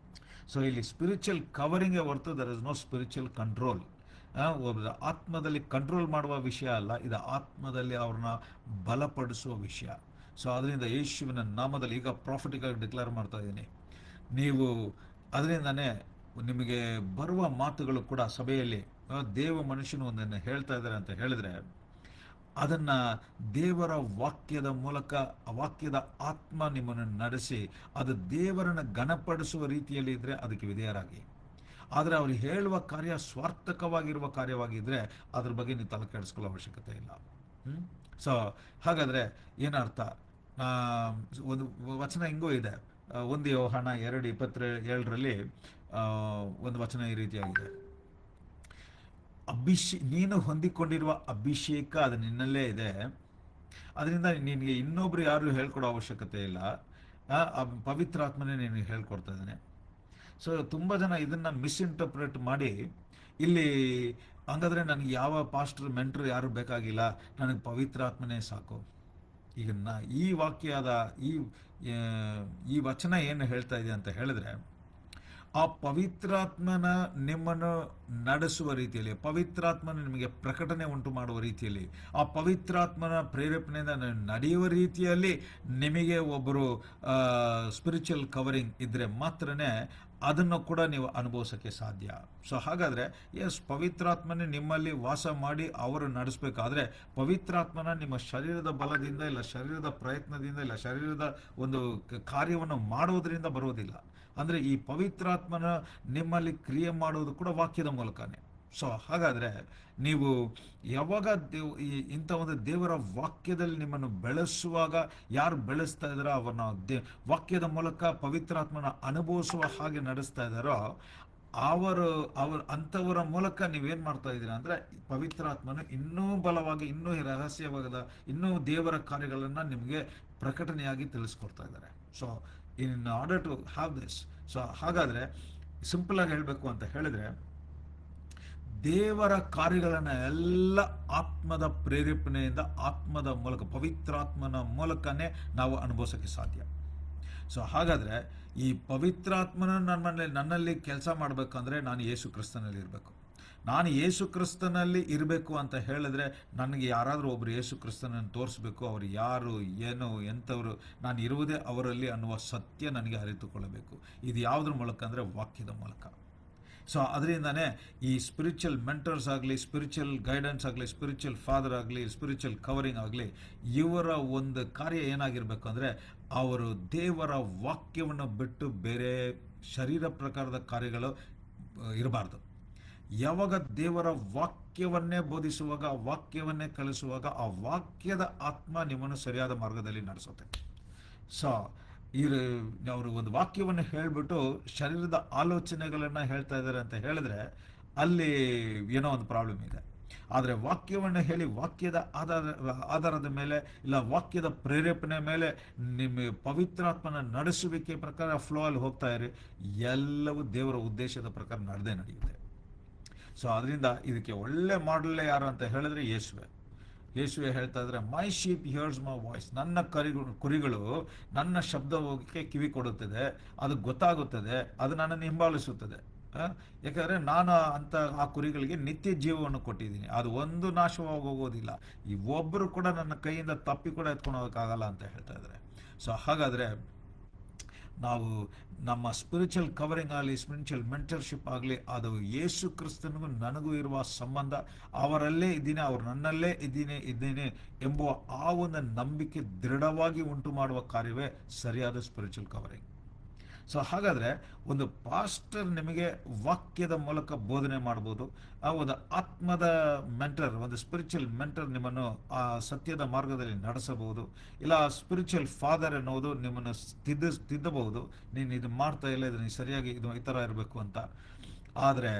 ಸೊ ಇಲ್ಲಿ ಸ್ಪಿರಿಚುವಲ್ ಕವರಿಂಗೇ ಹೊರತು there is no spiritual control. ಒಬ್ಬರ ಆತ್ಮದಲ್ಲಿ ಕಂಟ್ರೋಲ್ ಮಾಡುವ ವಿಷಯ ಅಲ್ಲ, ಇದು ಆತ್ಮದಲ್ಲಿ ಅವ್ರನ್ನ ಬಲಪಡಿಸುವ ವಿಷಯ. ಸೊ ಅದರಿಂದ ಯೇಸುವಿನ ನಾಮದಲ್ಲಿ ಈಗ ಪ್ರಾಫಿಟಿಗಾಗಿ ಡಿಕ್ಲೇರ್ ಮಾಡ್ತಾ ಇದ್ದೀನಿ, ನೀವು ಅದರಿಂದನೇ ನಿಮಗೆ ಬರುವ ಮಾತುಗಳು ಕೂಡ ಸಭೆಯಲ್ಲಿ ದೇವ ಮನುಷ್ಯನು ಒಂದನ್ನು ಹೇಳ್ತಾ ಇದ್ದಾರೆ ಅಂತ ಹೇಳಿದ್ರೆ, ಅದನ್ನು ದೇವರ ವಾಕ್ಯದ ಮೂಲಕ, ವಾಕ್ಯದ ಆತ್ಮ ನಿಮ್ಮನ್ನು ನಡೆಸಿ, ಅದು ದೇವರನ್ನು ಘನಪಡಿಸುವ ರೀತಿಯಲ್ಲಿ ಇದ್ದರೆ ಅದಕ್ಕೆ ವಿಧೇಯರಾಗಿ. ಆದರೆ ಅವರು ಹೇಳುವ ಕಾರ್ಯ ಸ್ವಾರ್ಥಕವಾಗಿರುವ ಕಾರ್ಯವಾಗಿದ್ದರೆ ಅದ್ರ ಬಗ್ಗೆ ನೀವು ತಲೆ ಕೆಡಿಸ್ಕೊಳ್ಳೋ ಅವಶ್ಯಕತೆ ಇಲ್ಲ. ಸೊ ಹಾಗಾದರೆ ಏನರ್ಥ? ಒಂದು ವಚನ ಹಿಂಗೂ ಇದೆ, 1 ಯೋಹಾನ 2:27 ಒಂದು ವಚನ ಈ ರೀತಿಯಾಗಿದೆ, ನೀನು ಹೊಂದಿಕೊಂಡಿರುವ ಅಭಿಷೇಕ ಅದು ನಿನ್ನಲ್ಲೇ ಇದೆ, ಅದರಿಂದ ನಿನಗೆ ಇನ್ನೊಬ್ರು ಯಾರು ಹೇಳ್ಕೊಡೋ ಅವಶ್ಯಕತೆ ಇಲ್ಲ, ಪವಿತ್ರಾತ್ಮನೇ ನಿನಗೆ ಹೇಳ್ಕೊಡ್ತಾ ಇದ್ದಾನೆ. ಸೊ ತುಂಬ ಜನ ಇದನ್ನು ಮಿಸ್ಇಂಟರ್ಪ್ರೇಟ್ ಮಾಡಿ, ಇಲ್ಲಿ ಹಂಗಾದ್ರೆ ನನಗೆ ಯಾವ ಪಾಸ್ಟರ್ ಮೆಂಟ್ರ್ ಯಾರು ಬೇಕಾಗಿಲ್ಲ, ನನಗೆ ಪವಿತ್ರಾತ್ಮನೇ ಸಾಕು. ಈಗ ಈ ವಾಕ್ಯದ ಈ ವಚನ ಏನು ಹೇಳ್ತಾ ಇದೆ ಅಂತ ಹೇಳಿದ್ರೆ, ಆ ಪವಿತ್ರಾತ್ಮನ ನಿಮ್ಮನ್ನು ನಡೆಸುವ ರೀತಿಯಲ್ಲಿ, ಪವಿತ್ರಾತ್ಮನ ನಿಮಗೆ ಪ್ರಕಟಣೆ ಉಂಟು ಮಾಡುವ ರೀತಿಯಲ್ಲಿ, ಆ ಪವಿತ್ರಾತ್ಮನ ಪ್ರೇರೇಪಣೆಯಿಂದ ನಡೆಯುವ ರೀತಿಯಲ್ಲಿ ನಿಮಗೆ ಒಬ್ಬರು ಸ್ಪಿರಿಚುವಲ್ ಕವರಿಂಗ್ ಇದ್ದರೆ ಮಾತ್ರನೇ ಅದನ್ನು ಕೂಡ ನೀವು ಅನುಭವಿಸೋಕ್ಕೆ ಸಾಧ್ಯ. ಸೊ ಹಾಗಾದರೆ ಎಸ್, ಪವಿತ್ರಾತ್ಮನೇ ನಿಮ್ಮಲ್ಲಿ ವಾಸ ಮಾಡಿ ಅವರು ನಡೆಸಬೇಕಾದ್ರೆ, ಪವಿತ್ರಾತ್ಮನ ನಿಮ್ಮ ಶರೀರದ ಬಲದಿಂದ ಇಲ್ಲ, ಶರೀರದ ಪ್ರಯತ್ನದಿಂದ ಇಲ್ಲ, ಶರೀರದ ಒಂದು ಕಾರ್ಯವನ್ನು ಮಾಡುವುದರಿಂದ ಬರುವುದಿಲ್ಲ. ಅಂದರೆ ಈ ಪವಿತ್ರಾತ್ಮನ ನಿಮ್ಮಲ್ಲಿ ಕ್ರಿಯೆ ಮಾಡುವುದು ಕೂಡ ವಾಕ್ಯದ ಮೂಲಕನೇ. ಸೊ ಹಾಗಾದರೆ ನೀವು ಯಾವಾಗ ಇಂಥ ಒಂದು ದೇವರ ವಾಕ್ಯದಲ್ಲಿ ನಿಮ್ಮನ್ನು ಬೆಳೆಸುವಾಗ, ಯಾರು ಬೆಳೆಸ್ತಾ ಇದ್ದಾರೋ ಅವರನ್ನ ವಾಕ್ಯದ ಮೂಲಕ ಪವಿತ್ರಾತ್ಮನ ಅನುಭವಿಸುವ ಹಾಗೆ ನಡೆಸ್ತಾ ಇದ್ದಾರೋ ಅಂಥವರ ಮೂಲಕ ನೀವೇನು ಮಾಡ್ತಾ ಇದ್ದೀರಾ ಅಂದರೆ, ಪವಿತ್ರಾತ್ಮನು ಇನ್ನೂ ಬಲವಾಗಿ, ಇನ್ನೂ ರಹಸ್ಯವಾದ, ಇನ್ನೂ ದೇವರ ಕಾರ್ಯಗಳನ್ನು ನಿಮಗೆ ಪ್ರಕಟಣೆಯಾಗಿ ತಿಳಿಸ್ಕೊಡ್ತಾ ಇದ್ದಾರೆ. So in order to have this, so ಹಾಗಾದರೆ ಸಿಂಪಲಾಗಿ ಹೇಳಬೇಕು ಅಂತ ಹೇಳಿದ್ರೆ, ದೇವರ ಕಾರ್ಯಗಳನ್ನು ಎಲ್ಲ ಆತ್ಮದ ಪ್ರೇರೇಪಣೆಯಿಂದ, ಆತ್ಮದ ಮೂಲಕ, ಪವಿತ್ರಾತ್ಮನ ಮೂಲಕನೇ ನಾವು ಅನುಭವಿಸೋಕ್ಕೆ ಸಾಧ್ಯ. ಸೊ ಹಾಗಾದರೆ ಈ ಪವಿತ್ರಾತ್ಮನ ನನ್ನಲ್ಲಿ ಕೆಲಸ ಮಾಡಬೇಕಂದ್ರೆ ನಾನು ಯೇಸು ಕ್ರಿಸ್ತನಲ್ಲಿ ಇರಬೇಕು. ನಾನು ಯೇಸು ಕ್ರಿಸ್ತನಲ್ಲಿ ಇರಬೇಕು ಅಂತ ಹೇಳಿದ್ರೆ, ನನಗೆ ಯಾರಾದರೂ ಒಬ್ಬರು ಯೇಸು ಕ್ರಿಸ್ತನನ್ನು ತೋರಿಸ್ಬೇಕು, ಅವರು ಯಾರು, ಏನು, ಎಂಥವರು, ನಾನು ಇರುವುದೇ ಅವರಲ್ಲಿ ಅನ್ನುವ ಸತ್ಯ ನನಗೆ ಅರಿತುಕೊಳ್ಳಬೇಕು. ಇದು ಯಾವುದ್ರ ಮೂಲಕ ಅಂದರೆ ವಾಕ್ಯದ ಮೂಲಕ. ಸೊ ಅದರಿಂದನೇ ಈ ಸ್ಪಿರಿಚುವಲ್ ಮೆಂಟರ್ಸ್ ಆಗಲಿ, ಸ್ಪಿರಿಚುವಲ್ ಗೈಡೆನ್ಸ್ ಆಗಲಿ, ಸ್ಪಿರಿಚುವಲ್ ಫಾದರ್ ಆಗಲಿ, ಸ್ಪಿರಿಚುವಲ್ ಕವರಿಂಗ್ ಆಗಲಿ, ಇವರ ಒಂದು ಕಾರ್ಯ ಏನಾಗಿರಬೇಕು ಅಂದರೆ, ಅವರು ದೇವರ ವಾಕ್ಯವನ್ನು ಬಿಟ್ಟು ಬೇರೆ ಶರೀರ ಪ್ರಕಾರದ ಕಾರ್ಯಗಳು ಇರಬಾರ್ದು. ಯಾವಾಗ ದೇವರ ವಾಕ್ಯವನ್ನೇ ಬೋಧಿಸುವಾಗ, ವಾಕ್ಯವನ್ನೇ ಕಲಿಸುವಾಗ, ಆ ವಾಕ್ಯದ ಆತ್ಮ ನಿಮ್ಮನ್ನು ಸರಿಯಾದ ಮಾರ್ಗದಲ್ಲಿ ನಡೆಸುತ್ತೆ. ಸೊ ಅವರು ಒಂದು ವಾಕ್ಯವನ್ನು ಹೇಳಿಬಿಟ್ಟು ಶರೀರದ ಆಲೋಚನೆಗಳನ್ನು ಹೇಳ್ತಾ ಇದ್ದಾರೆ ಅಂತ ಹೇಳಿದ್ರೆ, ಅಲ್ಲಿ ಏನೋ ಒಂದು ಪ್ರಾಬ್ಲಮ್ ಇದೆ. ಆದರೆ ವಾಕ್ಯವನ್ನು ಹೇಳಿ ವಾಕ್ಯದ ಆಧಾರದ ಮೇಲೆ, ಇಲ್ಲ ವಾಕ್ಯದ ಪ್ರೇರೇಪಣೆ ಮೇಲೆ ನಿಮ್ಮ ಪವಿತ್ರಾತ್ಮನ ನಡೆಸುವಿಕೆ ಪ್ರಕಾರ ಫ್ಲೋ ಅಲ್ಲಿ ಹೋಗ್ತಾ ಇರಿ, ಎಲ್ಲವೂ ದೇವರ ಉದ್ದೇಶದ ಪ್ರಕಾರ ನಡೆಯುತ್ತೆ. ಸೊ ಅದರಿಂದ ಇದಕ್ಕೆ ಒಳ್ಳೆ ಮಾಡಲೇ ಯಾರು ಅಂತ ಹೇಳಿದ್ರೆ ಯೇಸುವೆ ಹೇಳ್ತಾ ಇದ್ರೆ, ಮೈ ಶೀಪ್ ಹಿಯರ್ಸ್ ಮೈ ವಾಯ್ಸ್, ನನ್ನ ಕುರಿಗಳು ನನ್ನ ಶಬ್ದ ಹೋಗಕ್ಕೆ ಕಿವಿ ಕೊಡುತ್ತದೆ, ಅದು ಗೊತ್ತಾಗುತ್ತದೆ, ಅದು ನನ್ನನ್ನು ಹಿಂಬಾಲಿಸುತ್ತದೆ. ಯಾಕಂದರೆ ನಾನು ಆ ಕುರಿಗಳಿಗೆ ನಿತ್ಯ ಜೀವವನ್ನು ಕೊಟ್ಟಿದ್ದೀನಿ, ಅದು ಒಂದು ನಾಶವಾಗಿ ಹೋಗೋದಿಲ್ಲ, ಈ ಒಬ್ಬರು ಕೂಡ ನನ್ನ ಕೈಯಿಂದ ತಪ್ಪಿ ಕೂಡ ಎತ್ಕೊಂಡು ಹೋಗೋಕ್ಕಾಗಲ್ಲ ಅಂತ ಹೇಳ್ತಾ ಇದ್ದಾರೆ. ಸೊ ಹಾಗಾದರೆ ನಾವು ನಮ್ಮ ಸ್ಪಿರಿಚುವಲ್ ಕವರಿಂಗ್ ಆಗಲಿ, ಸ್ಪಿರಿಚುವಲ್ ಮೆಂಟರ್ಶಿಪ್ ಆಗಲಿ, ಅದು ಯೇಸು ಕ್ರಿಸ್ತನಿಗೂ ನನಗೂ ಇರುವ ಸಂಬಂಧ, ಅವರಲ್ಲೇ ಇದ್ದೀನಿ, ಅವರು ನನ್ನಲ್ಲೇ ಇದ್ದೀನಿ ಎಂಬುವ ಆ ಒಂದು ನಂಬಿಕೆ ದೃಢವಾಗಿ ಉಂಟು ಮಾಡುವ ಕಾರ್ಯವೇ ಸರಿಯಾದ ಸ್ಪಿರಿಚುವಲ್ ಕವರಿಂಗ್. ಸೊ ಹಾಗಾದರೆ ಒಂದು ಪಾಸ್ಟರ್ ನಿಮಗೆ ವಾಕ್ಯದ ಮೂಲಕ ಬೋಧನೆ ಮಾಡ್ಬೋದು, ಆ ಒಂದು ಆತ್ಮದ ಮೆಂಟರ್, ಒಂದು ಸ್ಪಿರಿಚುವಲ್ ಮೆಂಟರ್ ನಿಮ್ಮನ್ನು ಆ ಸತ್ಯದ ಮಾರ್ಗದಲ್ಲಿ ನಡೆಸಬಹುದು. ಇಲ್ಲ ಸ್ಪಿರಿಚುವಲ್ ಫಾದರ್ ಎನ್ನುವುದು ನಿಮ್ಮನ್ನು ತಿದ್ದಬಹುದು, ನೀನು ಇದು ಮಾಡ್ತಾ ಇಲ್ಲ, ಇದು ನೀನು ಸರಿಯಾಗಿ ಇದು ಈ ಥರ ಇರಬೇಕು ಅಂತ. ಆದರೆ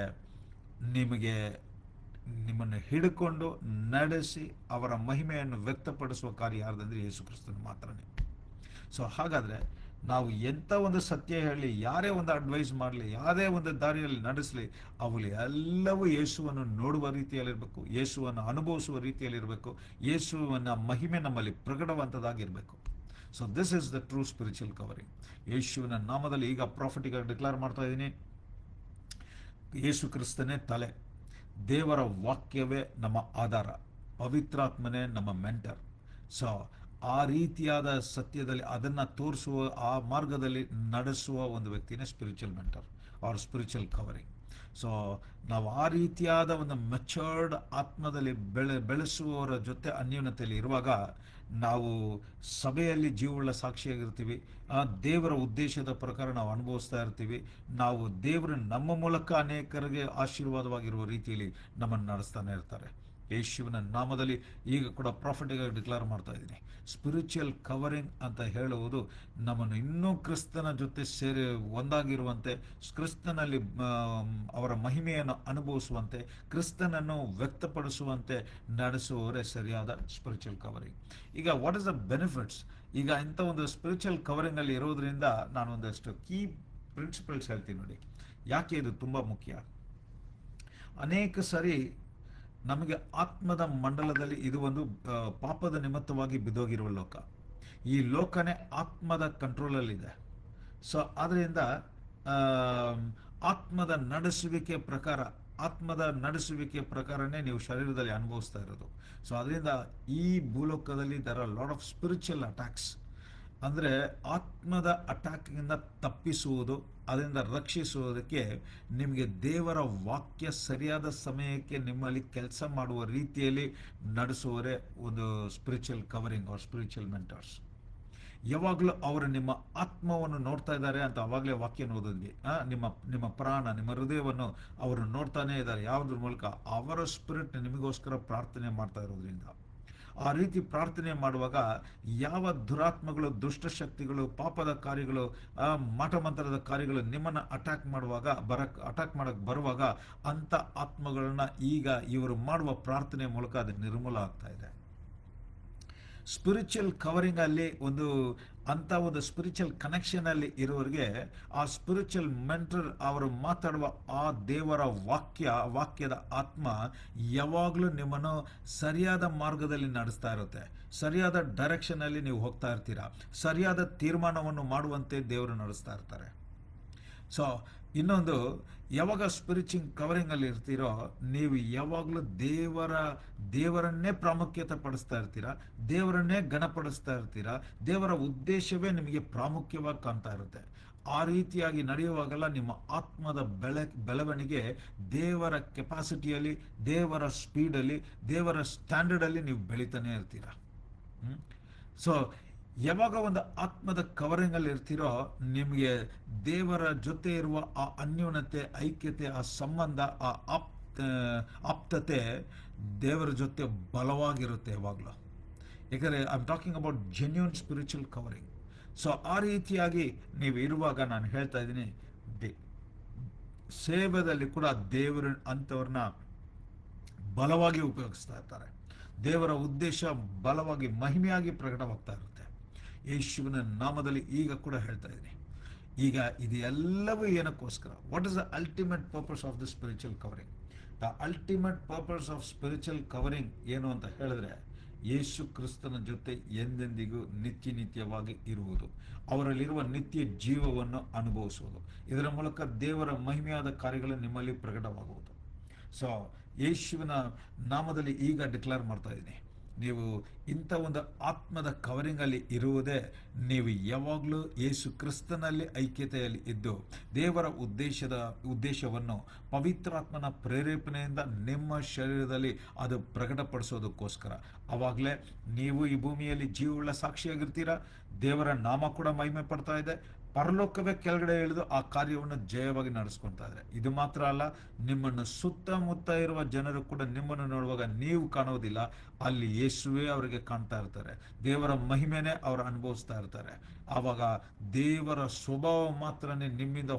ನಿಮ್ಮನ್ನು ಹಿಡ್ಕೊಂಡು ನಡೆಸಿ ಅವರ ಮಹಿಮೆಯನ್ನು ವ್ಯಕ್ತಪಡಿಸುವ ಕಾರ್ಯ ಯಾರ್ದಂದ್ರೆ ಯೇಸು ಕ್ರಿಸ್ತನು ಮಾತ್ರನೇ. ಸೊ ಹಾಗಾದರೆ ನಾವು ಎಂಥ ಒಂದು ಸತ್ಯ ಹೇಳಲಿ, ಯಾರೇ ಒಂದು ಅಡ್ವೈಸ್ ಮಾಡಲಿ, ಯಾವುದೇ ಒಂದು ದಾರಿಯಲ್ಲಿ ನಡೆಸಲಿ, ಅವಳು ಎಲ್ಲವೂ ಯೇಸುವನ್ನು ನೋಡುವ ರೀತಿಯಲ್ಲಿರಬೇಕು, ಯೇಸುವನ್ನು ಅನುಭವಿಸುವ ರೀತಿಯಲ್ಲಿರಬೇಕು, ಯೇಸುವಿನ ಮಹಿಮೆ ನಮ್ಮಲ್ಲಿ ಪ್ರಕಟವಂಥದ್ದಾಗಿರಬೇಕು. So this is the true spiritual covering. ಯೇಸುವಿನ ನಾಮದಲ್ಲಿ ಈಗ ಪ್ರಾಫಿಟಿಗಾಗಿ ಡಿಕ್ಲೇರ್ ಮಾಡ್ತಾ ಇದ್ದೀನಿ, ಯೇಸು ಕ್ರಿಸ್ತನೇ ತಲೆ, ದೇವರ ವಾಕ್ಯವೇ ನಮ್ಮ ಆಧಾರ, ಪವಿತ್ರಾತ್ಮನೇ ನಮ್ಮ ಮೆಂಟರ್. ಸೊ ಆ ರೀತಿಯಾದ ಸತ್ಯದಲ್ಲಿ ಅದನ್ನು ತೋರಿಸುವ, ಆ ಮಾರ್ಗದಲ್ಲಿ ನಡೆಸುವ ಒಂದು ವ್ಯಕ್ತಿನೇ spiritual mentor or spiritual covering. So ನಾವು ಆ ರೀತಿಯಾದ ಒಂದು ಮೆಚರ್ಡ್ ಆತ್ಮದಲ್ಲಿ ಬೆಳೆಸುವವರ ಜೊತೆ ಅನ್ಯೋನ್ಯತೆಯಲ್ಲಿ ಇರುವಾಗ ನಾವು ಸಭೆಯಲ್ಲಿ ಜೀವವುಳ್ಳ ಸಾಕ್ಷಿಯಾಗಿರ್ತೀವಿ, ಆ ದೇವರ ಉದ್ದೇಶದ ಪ್ರಕಾರ ನಾವು ಅನುಭವಿಸ್ತಾ ಇರ್ತೀವಿ, ನಾವು ದೇವರು ನಮ್ಮ ಮೂಲಕ ಅನೇಕರಿಗೆ ಆಶೀರ್ವಾದವಾಗಿರುವ ರೀತಿಯಲ್ಲಿ ನಮ್ಮನ್ನು ನಡೆಸ್ತಾನೆ ಇರ್ತಾರೆ. ಯೇಸುವಿನ ನಾಮದಲ್ಲಿ ಈಗ ಕೂಡ ಪ್ರಾಫಿಟಿಗಾಗಿ ಡಿಕ್ಲೇರ್ ಮಾಡ್ತಾ ಇದ್ದೀನಿ, ಸ್ಪಿರಿಚುವಲ್ ಕವರಿಂಗ್ ಅಂತ ಹೇಳುವುದು ನಮ್ಮನ್ನು ಇನ್ನೂ ಕ್ರಿಸ್ತನ ಜೊತೆ ಒಂದಾಗಿರುವಂತೆ, ಕ್ರಿಸ್ತನಲ್ಲಿ ಅವರ ಮಹಿಮೆಯನ್ನು ಅನುಭವಿಸುವಂತೆ, ಕ್ರಿಸ್ತನನ್ನು ವ್ಯಕ್ತಪಡಿಸುವಂತೆ ನಡೆಸುವವರೇ ಸರಿಯಾದ ಸ್ಪಿರಿಚುವಲ್ ಕವರಿಂಗ್. ಈಗ ವಾಟ್ ಇಸ್ ದ ಬೆನಿಫಿಟ್ಸ್? ಈಗ ಇಂಥ ಒಂದು ಸ್ಪಿರಿಚುವಲ್ ಕವರಿಂಗಲ್ಲಿ ಇರೋದ್ರಿಂದ ನಾನು ಒಂದಷ್ಟು ಕೀ ಪ್ರಿನ್ಸಿಪಲ್ಸ್ ಹೇಳ್ತೀನಿ ನೋಡಿ, ಯಾಕೆ ಇದು ತುಂಬ ಮುಖ್ಯ. ಅನೇಕ ಸರಿ ನಮಗೆ ಆತ್ಮದ ಮಂಡಲದಲ್ಲಿ ಇದು ಒಂದು ಪಾಪದ ನಿಮಿತ್ತವಾಗಿ ಬಿದ್ದೋಗಿರುವ ಲೋಕ, ಈ ಲೋಕನೇ ಆತ್ಮದ ಕಂಟ್ರೋಲಲ್ಲಿದೆ. ಸೊ ಆದ್ದರಿಂದ ಆತ್ಮದ ನಡೆಸುವಿಕೆ ಪ್ರಕಾರನೇ ನೀವು ಶರೀರದಲ್ಲಿ ಅನುಭವಿಸ್ತಾ ಇರೋದು. ಸೊ ಅದರಿಂದ ಈ ಭೂಲೋಕದಲ್ಲಿ there are lot of spiritual attacks. ಅಂದರೆ ಆತ್ಮದ ಅಟ್ಯಾಕಿಂದ ತಪ್ಪಿಸುವುದು, ಅದರಿಂದ ರಕ್ಷಿಸುವುದಕ್ಕೆ ನಿಮಗೆ ದೇವರ ವಾಕ್ಯ ಸರಿಯಾದ ಸಮಯಕ್ಕೆ ನಿಮ್ಮಲ್ಲಿ ಕೆಲಸ ಮಾಡುವ ರೀತಿಯಲ್ಲಿ ನಡೆಸುವವರೇ ಒಂದು spiritual covering or spiritual mentors. ಯಾವಾಗಲೂ ಅವರು ನಿಮ್ಮ ಆತ್ಮವನ್ನು ನೋಡ್ತಾ ಇದ್ದಾರೆ ಅಂತ ಅವಾಗಲೇ ವಾಕ್ಯ ಓದಿದ್ವಿ. ನಿಮ್ಮ ಪ್ರಾಣ, ನಿಮ್ಮ ಹೃದಯವನ್ನು ಅವರು ನೋಡ್ತಾನೆ ಇದ್ದಾರೆ. ಯಾವುದ್ರ ಮೂಲಕ? ಅವರ ಸ್ಪಿರಿಟ್ ನಿಮಗೋಸ್ಕರ ಪ್ರಾರ್ಥನೆ ಮಾಡ್ತಾ ಇರೋದ್ರಿಂದ. ಆ ರೀತಿ ಪ್ರಾರ್ಥನೆ ಮಾಡುವಾಗ ಯಾವ ದುರಾತ್ಮಗಳು, ದುಷ್ಟಶಕ್ತಿಗಳು, ಪಾಪದ ಕಾರ್ಯಗಳು, ಮಾಟಮಂತ್ರದ ಕಾರ್ಯಗಳು ನಿಮ್ಮನ್ನು ಅಟ್ಯಾಕ್ ಮಾಡಕ್ಕೆ ಬರುವಾಗ ಅಂಥ ಆತ್ಮಗಳನ್ನ ಈಗ ಇವರು ಮಾಡುವ ಪ್ರಾರ್ಥನೆ ಮೂಲಕ ಅದು ನಿರ್ಮೂಲ ಆಗ್ತಾ ಇದೆ. ಸ್ಪಿರಿಚುವಲ್ ಕವರಿಂಗ್ ಅಲ್ಲಿ ಅಂಥ ಒಂದು ಸ್ಪಿರಿಚುವಲ್ ಕನೆಕ್ಷನ್ ಅಲ್ಲಿ ಇರೋರಿಗೆ ಆ ಸ್ಪಿರಿಚುವಲ್ ಮೆಂಟರ್ ಅವರು ಮಾತಾಡುವ ಆ ದೇವರ ವಾಕ್ಯದ ಆತ್ಮ ಯಾವಾಗಲೂ ನಿಮ್ಮನ್ನು ಸರಿಯಾದ ಮಾರ್ಗದಲ್ಲಿ ನಡೆಸ್ತಾ ಇರುತ್ತೆ. ಸರಿಯಾದ ಡೈರೆಕ್ಷನ್ ಅಲ್ಲಿ ನೀವು ಹೋಗ್ತಾ ಇರ್ತೀರಾ. ಸರಿಯಾದ ತೀರ್ಮಾನವನ್ನು ಮಾಡುವಂತೆ ದೇವರು ನಡೆಸ್ತಾ ಇರ್ತಾರೆ. ಸೊ ಇನ್ನೊಂದು, ಯಾವಾಗ ಸ್ಪಿರಿಚುವಲ್ ಕವರಿಂಗ್ ಅಲ್ಲಿ ಇರ್ತೀರೋ ನೀವು ಯಾವಾಗಲೂ ದೇವರನ್ನೇ ಪ್ರಾಮುಖ್ಯತೆ ಪಡಿಸ್ತಾ ಇರ್ತೀರಾ, ದೇವರನ್ನೇ ಘನಪಡಿಸ್ತಾ ಇರ್ತೀರಾ. ದೇವರ ಉದ್ದೇಶವೇ ನಿಮಗೆ ಪ್ರಾಮುಖ್ಯವಾಗಿ ಕಾಣ್ತಾ ಇರುತ್ತೆ. ಆ ರೀತಿಯಾಗಿ ನಡೆಯುವಾಗೆಲ್ಲ ನಿಮ್ಮ ಆತ್ಮದ ಬೆಳವಣಿಗೆ ದೇವರ ಕೆಪಾಸಿಟಿಯಲ್ಲಿ, ದೇವರ ಸ್ಪೀಡಲ್ಲಿ, ದೇವರ ಸ್ಟ್ಯಾಂಡರ್ಡಲ್ಲಿ ನೀವು ಬೆಳೀತಾನೆ ಇರ್ತೀರ. ಸೊ ಯಾವಾಗ ಒಂದು ಆತ್ಮದ ಕವರಿಂಗಲ್ಲಿ ಇರ್ತೀರೋ ನಿಮಗೆ ದೇವರ ಜೊತೆ ಇರುವ ಆ ಅನ್ಯೋನ್ಯತೆ, ಐಕ್ಯತೆ, ಆ ಸಂಬಂಧ, ಆ ಆಪ್ತತೆ ದೇವರ ಜೊತೆ ಬಲವಾಗಿರುತ್ತೆ ಯಾವಾಗಲೂ. ಯಾಕಂದರೆ I am talking about genuine spiritual covering. So ಆ ರೀತಿಯಾಗಿ ನೀವು ಇರುವಾಗ ನಾನು ಹೇಳ್ತಾ ಇದ್ದೀನಿ, ಸೇವೆಯಲ್ಲಿ ಕೂಡ ದೇವರ ಅಂಥವ್ರನ್ನ ಬಲವಾಗಿ ಉಪಯೋಗಿಸ್ತಾ ಇರ್ತಾರೆ. ದೇವರ ಉದ್ದೇಶ ಬಲವಾಗಿ ಮಹಿಮೆಯಾಗಿ ಪ್ರಕಟವಾಗ್ತಾ ಇರುತ್ತೆ. ಯೇಸುವಿನ ನಾಮದಲ್ಲಿ ಈಗ ಕೂಡ ಹೇಳ್ತಾ ಇದ್ದೀನಿ, ಈಗ ಇದು ಎಲ್ಲವೂ ಏನಕ್ಕೋಸ್ಕರ? What is the ultimate purpose of the spiritual covering? The ultimate purpose of spiritual covering ಏನು ಅಂತ ಹೇಳಿದ್ರೆ, ಯೇಸು ಕ್ರಿಸ್ತನ ಜೊತೆ ಎಂದೆಂದಿಗೂ ನಿತ್ಯವಾಗಿ ಇರುವುದು, ಅವರಲ್ಲಿರುವ ನಿತ್ಯ ಜೀವವನ್ನು ಅನುಭವಿಸುವುದು, ಇದರ ಮೂಲಕ ದೇವರ ಮಹಿಮೆಯಾದ ಕಾರ್ಯಗಳು ನಿಮ್ಮಲ್ಲಿ ಪ್ರಕಟವಾಗುವುದು. ಸೊ ಯೇಸುವಿನ ನಾಮದಲ್ಲಿ ಈಗ ಡಿಕ್ಲೇರ್ ಮಾಡ್ತಾ ಇದ್ದೀನಿ, ನೀವು ಇಂಥ ಒಂದು ಆತ್ಮದ ಕವರಿಂಗಲ್ಲಿ ಇರುವುದೇ ನೀವು ಯಾವಾಗಲೂ ಯೇಸು ಕ್ರಿಸ್ತನಲ್ಲಿ ಐಕ್ಯತೆಯಲ್ಲಿ ಇದ್ದು ದೇವರ ಉದ್ದೇಶವನ್ನು ಪವಿತ್ರಾತ್ಮನ ಪ್ರೇರೇಪಣೆಯಿಂದ ನಿಮ್ಮ ಶರೀರದಲ್ಲಿ ಅದು ಪ್ರಕಟಪಡಿಸೋದಕ್ಕೋಸ್ಕರ. ಆವಾಗಲೇ ನೀವು ಈ ಭೂಮಿಯಲ್ಲಿ ಜೀವವುಳ್ಳ ಸಾಕ್ಷಿಯಾಗಿರ್ತೀರ. ದೇವರ ನಾಮ ಕೂಡ ಮಹಿಮೆ ಪಡ್ತಾ ಇದೆ, ಪರಲೋಕವೇ ಕೆಳಗಡೆ ಇಳಿದು ಆ ಕಾರ್ಯವನ್ನು ಜಯವಾಗಿ ನಡೆಸ್ಕೊಳ್ತಾ ಇದ್ದಾರೆ. ಇದು ಮಾತ್ರ ಅಲ್ಲ, ನಿಮ್ಮನ್ನು ಸುತ್ತಮುತ್ತ ಇರುವ ಜನರು ಕೂಡ ನಿಮ್ಮನ್ನು ನೋಡುವಾಗ ನೀವು ಕಾಣೋದಿಲ್ಲ, ಅಲ್ಲಿ ಯೇಸುವೇ ಅವರಿಗೆ ಕಾಣ್ತಾ ಇರ್ತಾರೆ. ದೇವರ ಮಹಿಮೆನೇ ಅವರು ಅನುಭವಿಸ್ತಾ ಇರ್ತಾರೆ. ಆವಾಗ ದೇವರ ಸ್ವಭಾವ ಮಾತ್ರನೇ ನಿಮ್ಮಿಂದ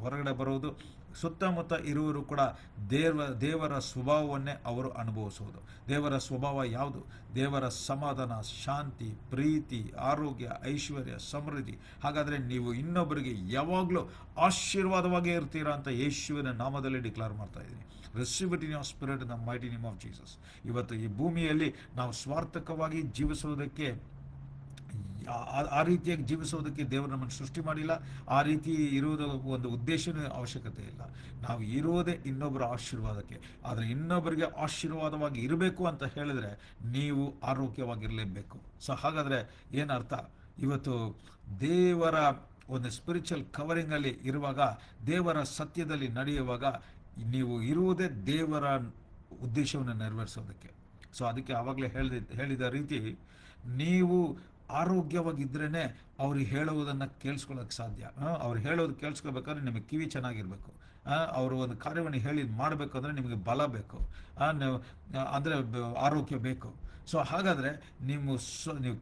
ಹೊರಗಡೆ ಬರುವುದು. ಸುತ್ತಮುತ್ತ ಇರುವರು ಕೂಡ ದೇವರ ಸ್ವಭಾವವನ್ನೇ ಅವರು ಅನುಭವಿಸುವುದು. ದೇವರ ಸ್ವಭಾವ ಯಾವುದು? ದೇವರ ಸಮಾಧಾನ, ಶಾಂತಿ, ಪ್ರೀತಿ, ಆರೋಗ್ಯ, ಐಶ್ವರ್ಯ, ಸಮೃದ್ಧಿ. ಹಾಗಾದರೆ ನೀವು ಇನ್ನೊಬ್ಬರಿಗೆ ಯಾವಾಗಲೂ ಆಶೀರ್ವಾದವಾಗೇ ಇರ್ತೀರಾ ಅಂತ ಯೇಸುವಿನ ನಾಮದಲ್ಲಿ ಡಿಕ್ಲೇರ್ ಮಾಡ್ತಾ ಇದ್ದೀನಿ. Receive it in your spirit in the mighty name of Jesus. ಇವತ್ತು ಈ ಭೂಮಿಯಲ್ಲಿ ನಾವು ಸ್ವಾರ್ಥಕವಾಗಿ ಜೀವಿಸುವುದಕ್ಕೆ, ಆ ರೀತಿಯಾಗಿ ಜೀವಿಸೋದಕ್ಕೆ ದೇವರು ನಮ್ಮನ್ನು ಸೃಷ್ಟಿ ಮಾಡಿಲ್ಲ. ಆ ರೀತಿ ಇರುವುದ ಒಂದು ಉದ್ದೇಶವೇ ಅವಶ್ಯಕತೆ ಇಲ್ಲ. ನಾವು ಇರೋದೇ ಇನ್ನೊಬ್ಬರ ಆಶೀರ್ವಾದಕ್ಕೆ. ಆದರೆ ಇನ್ನೊಬ್ಬರಿಗೆ ಆಶೀರ್ವಾದವಾಗಿ ಇರಬೇಕು ಅಂತ ಹೇಳಿದ್ರೆ ನೀವು ಆರೋಗ್ಯವಾಗಿರಲೇಬೇಕು. ಸೊ ಹಾಗಾದರೆ ಏನರ್ಥ? ಇವತ್ತು ದೇವರ ಒಂದು ಸ್ಪಿರಿಚುವಲ್ ಕವರಿಂಗಲ್ಲಿ ಇರುವಾಗ, ದೇವರ ಸತ್ಯದಲ್ಲಿ ನಡೆಯುವಾಗ, ನೀವು ಇರುವುದೇ ದೇವರ ಉದ್ದೇಶವನ್ನು ನೆರವೇರಿಸೋದಕ್ಕೆ. ಸೊ ಅದಕ್ಕೆ ಆವಾಗಲೇ ಹೇಳಿದ ರೀತಿ, ನೀವು ಆರೋಗ್ಯವಾಗಿದ್ರೇ ಅವ್ರಿಗೆ ಹೇಳುವುದನ್ನು ಕೇಳಿಸ್ಕೊಳ್ಳೋಕೆ ಸಾಧ್ಯ. ಅವ್ರು ಹೇಳೋದು ಕೇಳಿಸ್ಕೋಬೇಕಾದ್ರೆ ನಿಮಗೆ ಕಿವಿ ಚೆನ್ನಾಗಿರ್ಬೇಕು. ಅವರು ಒಂದು ಕಾರ್ಯವನ್ನು ಹೇಳಿ ಮಾಡಬೇಕಂದ್ರೆ ನಿಮಗೆ ಬಲ ಬೇಕು, ಅಂದರೆ ಆರೋಗ್ಯ ಬೇಕು. ಸೊ ಹಾಗಾದರೆ ನೀವು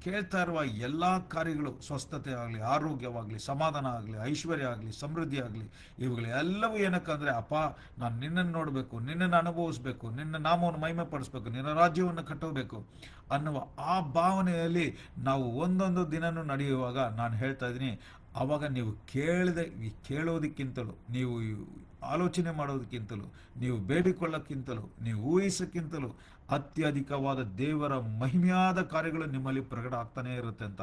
ಕೇಳ್ತಾ ಇರುವ ಎಲ್ಲ ಕಾರ್ಯಗಳು, ಸ್ವಸ್ಥತೆ ಆಗಲಿ, ಆರೋಗ್ಯವಾಗಲಿ, ಸಮಾಧಾನ ಆಗಲಿ, ಐಶ್ವರ್ಯ ಆಗಲಿ, ಸಮೃದ್ಧಿ ಆಗಲಿ, ಇವುಗಳು ಎಲ್ಲವೂ ಏನಕ್ಕಂದರೆ, ಅಪ್ಪ ನಾನು ನಿನ್ನನ್ನು ನೋಡಬೇಕು, ನಿನ್ನನ್ನು ಅನುಭವಿಸ್ಬೇಕು, ನಿನ್ನ ನಾಮವನ್ನು ಮಹಿಮೆ ಪಡಿಸ್ಬೇಕು, ನಿನ್ನ ರಾಜ್ಯವನ್ನು ಕಟ್ಟಬೇಕು ಅನ್ನುವ ಆ ಭಾವನೆಯಲ್ಲಿ ನಾವು ಒಂದೊಂದು ದಿನನೂ ನಡೆಯುವಾಗ ನಾನು ಹೇಳ್ತಾ ಇದ್ದೀನಿ, ಆವಾಗ ನೀವು ಕೇಳೋದಕ್ಕಿಂತಲೂ, ನೀವು ಆಲೋಚನೆ ಮಾಡೋದಕ್ಕಿಂತಲೂ, ನೀವು ಬೇಡಿಕೊಳ್ಳೋಕ್ಕಿಂತಲೂ, ನೀವು ಊಹಿಸೋಕ್ಕಿಂತಲೂ ಅತ್ಯಧಿಕವಾದ ದೇವರ ಮಹಿಮೆಯಾದ ಕಾರ್ಯಗಳು ನಿಮ್ಮಲ್ಲಿ ಪ್ರಕಟ ಆಗ್ತಾನೇ ಇರುತ್ತೆ ಅಂತ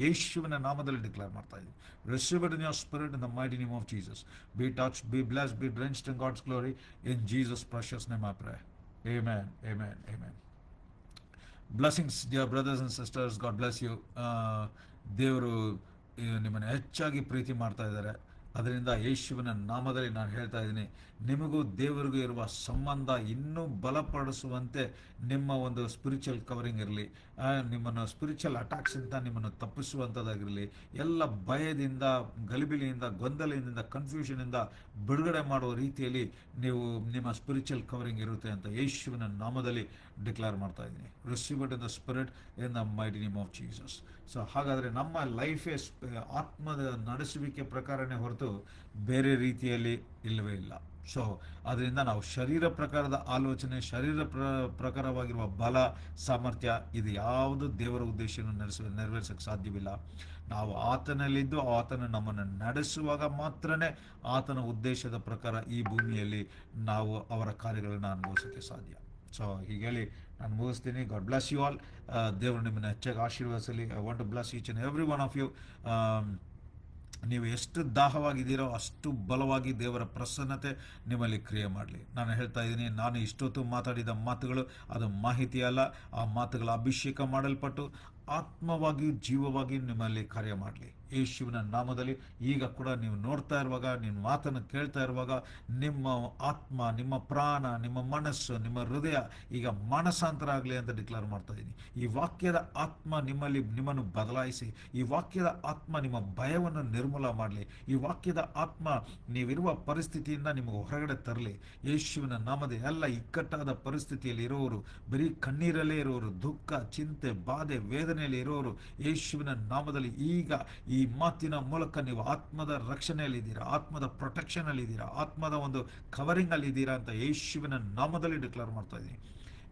ಯೇಸುವಿನ ನಾಮದಲ್ಲಿ ಡಿಕ್ಲೇರ್ ಮಾಡ್ತಾ ಇದ್ದೀವಿ. Receive it in your spirit in the mighty name of Jesus. Be touched, be blessed, be drenched in God's glory. In Jesus' precious name I pray. Amen, amen, amen. Blessings, dear brothers and sisters. God bless you. ದೇವರು ನಿಮ್ಮನ್ನು ಹೆಚ್ಚಾಗಿ ಪ್ರೀತಿ ಮಾಡ್ತಾ ಇದ್ದಾರೆ. ಅದರಿಂದ ಯೇಸುವಿನ ನಾಮದಲ್ಲಿ ನಾನು ಹೇಳ್ತಾ ಇದ್ದೀನಿ, ನಿಮಗೂ ದೇವರಿಗೂ ಇರುವ ಸಂಬಂಧ ಇನ್ನೂ ಬಲಪಡಿಸುವಂತೆ ನಿಮ್ಮ ಒಂದು ಸ್ಪಿರಿಚುವಲ್ ಕವರಿಂಗ್ ಇರಲಿ, ನಿಮ್ಮನ್ನು ಸ್ಪಿರಿಚುವಲ್ ಅಟ್ಯಾಕ್ಸಿಂದ ನಿಮ್ಮನ್ನು ತಪ್ಪಿಸುವಂಥದ್ದಾಗಿರಲಿ, ಎಲ್ಲ ಭಯದಿಂದ, ಗಲಿಬಿಲಿಯಿಂದ, ಗೊಂದಲದಿಂದ, ಕನ್ಫ್ಯೂಷನಿಂದ ಬಿಡುಗಡೆ ಮಾಡುವ ರೀತಿಯಲ್ಲಿ ನಿಮ್ಮ ಸ್ಪಿರಿಚುವಲ್ ಕವರಿಂಗ್ ಇರುತ್ತೆ ಅಂತ ಯೇಸುವಿನ ನಾಮದಲ್ಲಿ ಡಿಕ್ಲೇರ್ ಮಾಡ್ತಾ ಇದ್ದೀನಿ. Receive it in the spirit in the mighty name of Jesus. So ಹಾಗಾದರೆ ನಮ್ಮ ಲೈಫೇ ಆತ್ಮದ ನಡೆಸುವಿಕೆ ಪ್ರಕಾರನೇ ಹೊರತು ಬೇರೆ ರೀತಿಯಲ್ಲಿ ಇಲ್ಲವೇ ಇಲ್ಲ. ಸೊ ಅದರಿಂದ ನಾವು ಶರೀರ ಪ್ರಕಾರದ ಆಲೋಚನೆ, ಶರೀರ ಪ್ರಕಾರವಾಗಿರುವ ಬಲ, ಸಾಮರ್ಥ್ಯ, ಇದು ಯಾವುದು ದೇವರ ಉದ್ದೇಶವನ್ನು ನೆರವೇರಿಸೋಕ್ಕೆ ಸಾಧ್ಯವಿಲ್ಲ. ನಾವು ಆತನಲ್ಲಿದ್ದು ಆತನ ನಮ್ಮನ್ನು ನಡೆಸುವಾಗ ಮಾತ್ರನೇ ಆತನ ಉದ್ದೇಶದ ಪ್ರಕಾರ ಈ ಭೂಮಿಯಲ್ಲಿ ನಾವು ಅವರ ಕಾರ್ಯಗಳನ್ನು ಅನುಭವಿಸೋಕ್ಕೆ ಸಾಧ್ಯ. ಸೊ ಹೀಗೆ ಹೇಳಿ ನಾನು ಮುಗಿಸ್ತೀನಿ. God bless you all. ದೇವರು ನಿಮ್ಮನ್ನು ಹೆಚ್ಚಾಗಿ ಆಶೀರ್ವದಿಸಲಿ. I want to bless each and every one of you. ನೀವು ಎಷ್ಟು ದಾಹವಾಗಿದ್ದೀರೋ ಅಷ್ಟು ಬಲವಾಗಿ ದೇವರ ಪ್ರಸನ್ನತೆ ನಿಮ್ಮಲ್ಲಿ ಕ್ರಿಯೆ ಮಾಡಲಿ. ನಾನು ಹೇಳ್ತಾ ಇದ್ದೀನಿ, ನಾನು ಇಷ್ಟೊತ್ತು ಮಾತಾಡಿದ ಮಾತುಗಳು ಅದು ಮಾಹಿತಿ ಅಲ್ಲ. ಆ ಮಾತುಗಳ ಅಭಿಷೇಕ ಮಾಡಲ್ಪಟ್ಟು ಆತ್ಮವಾಗಿ, ಜೀವವಾಗಿ ನಿಮ್ಮಲ್ಲಿ ಕಾರ್ಯ ಮಾಡಲಿ ಯೇಸುವಿನ ನಾಮದಲ್ಲಿ. ಈಗ ಕೂಡ ನೀವು ನೋಡ್ತಾ ಇರುವಾಗ, ನಿಮ್ಮ ಮಾತನ್ನು ಕೇಳ್ತಾ ಇರುವಾಗ, ನಿಮ್ಮ ಆತ್ಮ, ನಿಮ್ಮ ಪ್ರಾಣ, ನಿಮ್ಮ ಮನಸ್ಸು, ನಿಮ್ಮ ಹೃದಯ ಈಗ ಮಾನಸಾಂತರ ಆಗಲಿ ಅಂತ ಡಿಕ್ಲೇರ್ ಮಾಡ್ತಾ ಇದ್ದೀನಿ. ಈ ವಾಕ್ಯದ ಆತ್ಮ ನಿಮ್ಮನ್ನು ಬದಲಾಯಿಸಿ, ಈ ವಾಕ್ಯದ ಆತ್ಮ ನಿಮ್ಮ ಭಯವನ್ನು ನಿರ್ಮೂಲ ಮಾಡಲಿ. ಈ ವಾಕ್ಯದ ಆತ್ಮ ನೀವಿರುವ ಪರಿಸ್ಥಿತಿಯಿಂದ ನಿಮಗೆ ಹೊರಗಡೆ ತರಲಿ ಯೇಸುವಿನ ನಾಮದ. ಎಲ್ಲ ಇಕ್ಕಟ್ಟಾದ ಪರಿಸ್ಥಿತಿಯಲ್ಲಿ ಇರೋರು, ಬರೀ ಕಣ್ಣೀರಲ್ಲೇ ಇರೋರು, ದುಃಖ, ಚಿಂತೆ, ಬಾಧೆ, ವೇದನೆಯಲ್ಲಿ ಇರೋರು, ಯೇಸುವಿನ ನಾಮದಲ್ಲಿ ಈಗ ಈ ಮಾತಿನ ಮೂಲಕ ನೀವು ಆತ್ಮದ ರಕ್ಷಣೆಯಲ್ಲಿದ್ದೀರಾ, ಆತ್ಮದ ಪ್ರೊಟೆಕ್ಷನ್ ಅಲ್ಲಿದ್ದೀರಾ, ಆತ್ಮದ ಒಂದು ಕವರಿಂಗ್ ಅಲ್ಲಿದ್ದೀರಾ ಅಂತ ಯೇಸುವಿನ ನಾಮದಲ್ಲಿ ಡಿಕ್ಲೇರ್ ಮಾಡ್ತಾ ಇದ್ದೀನಿ.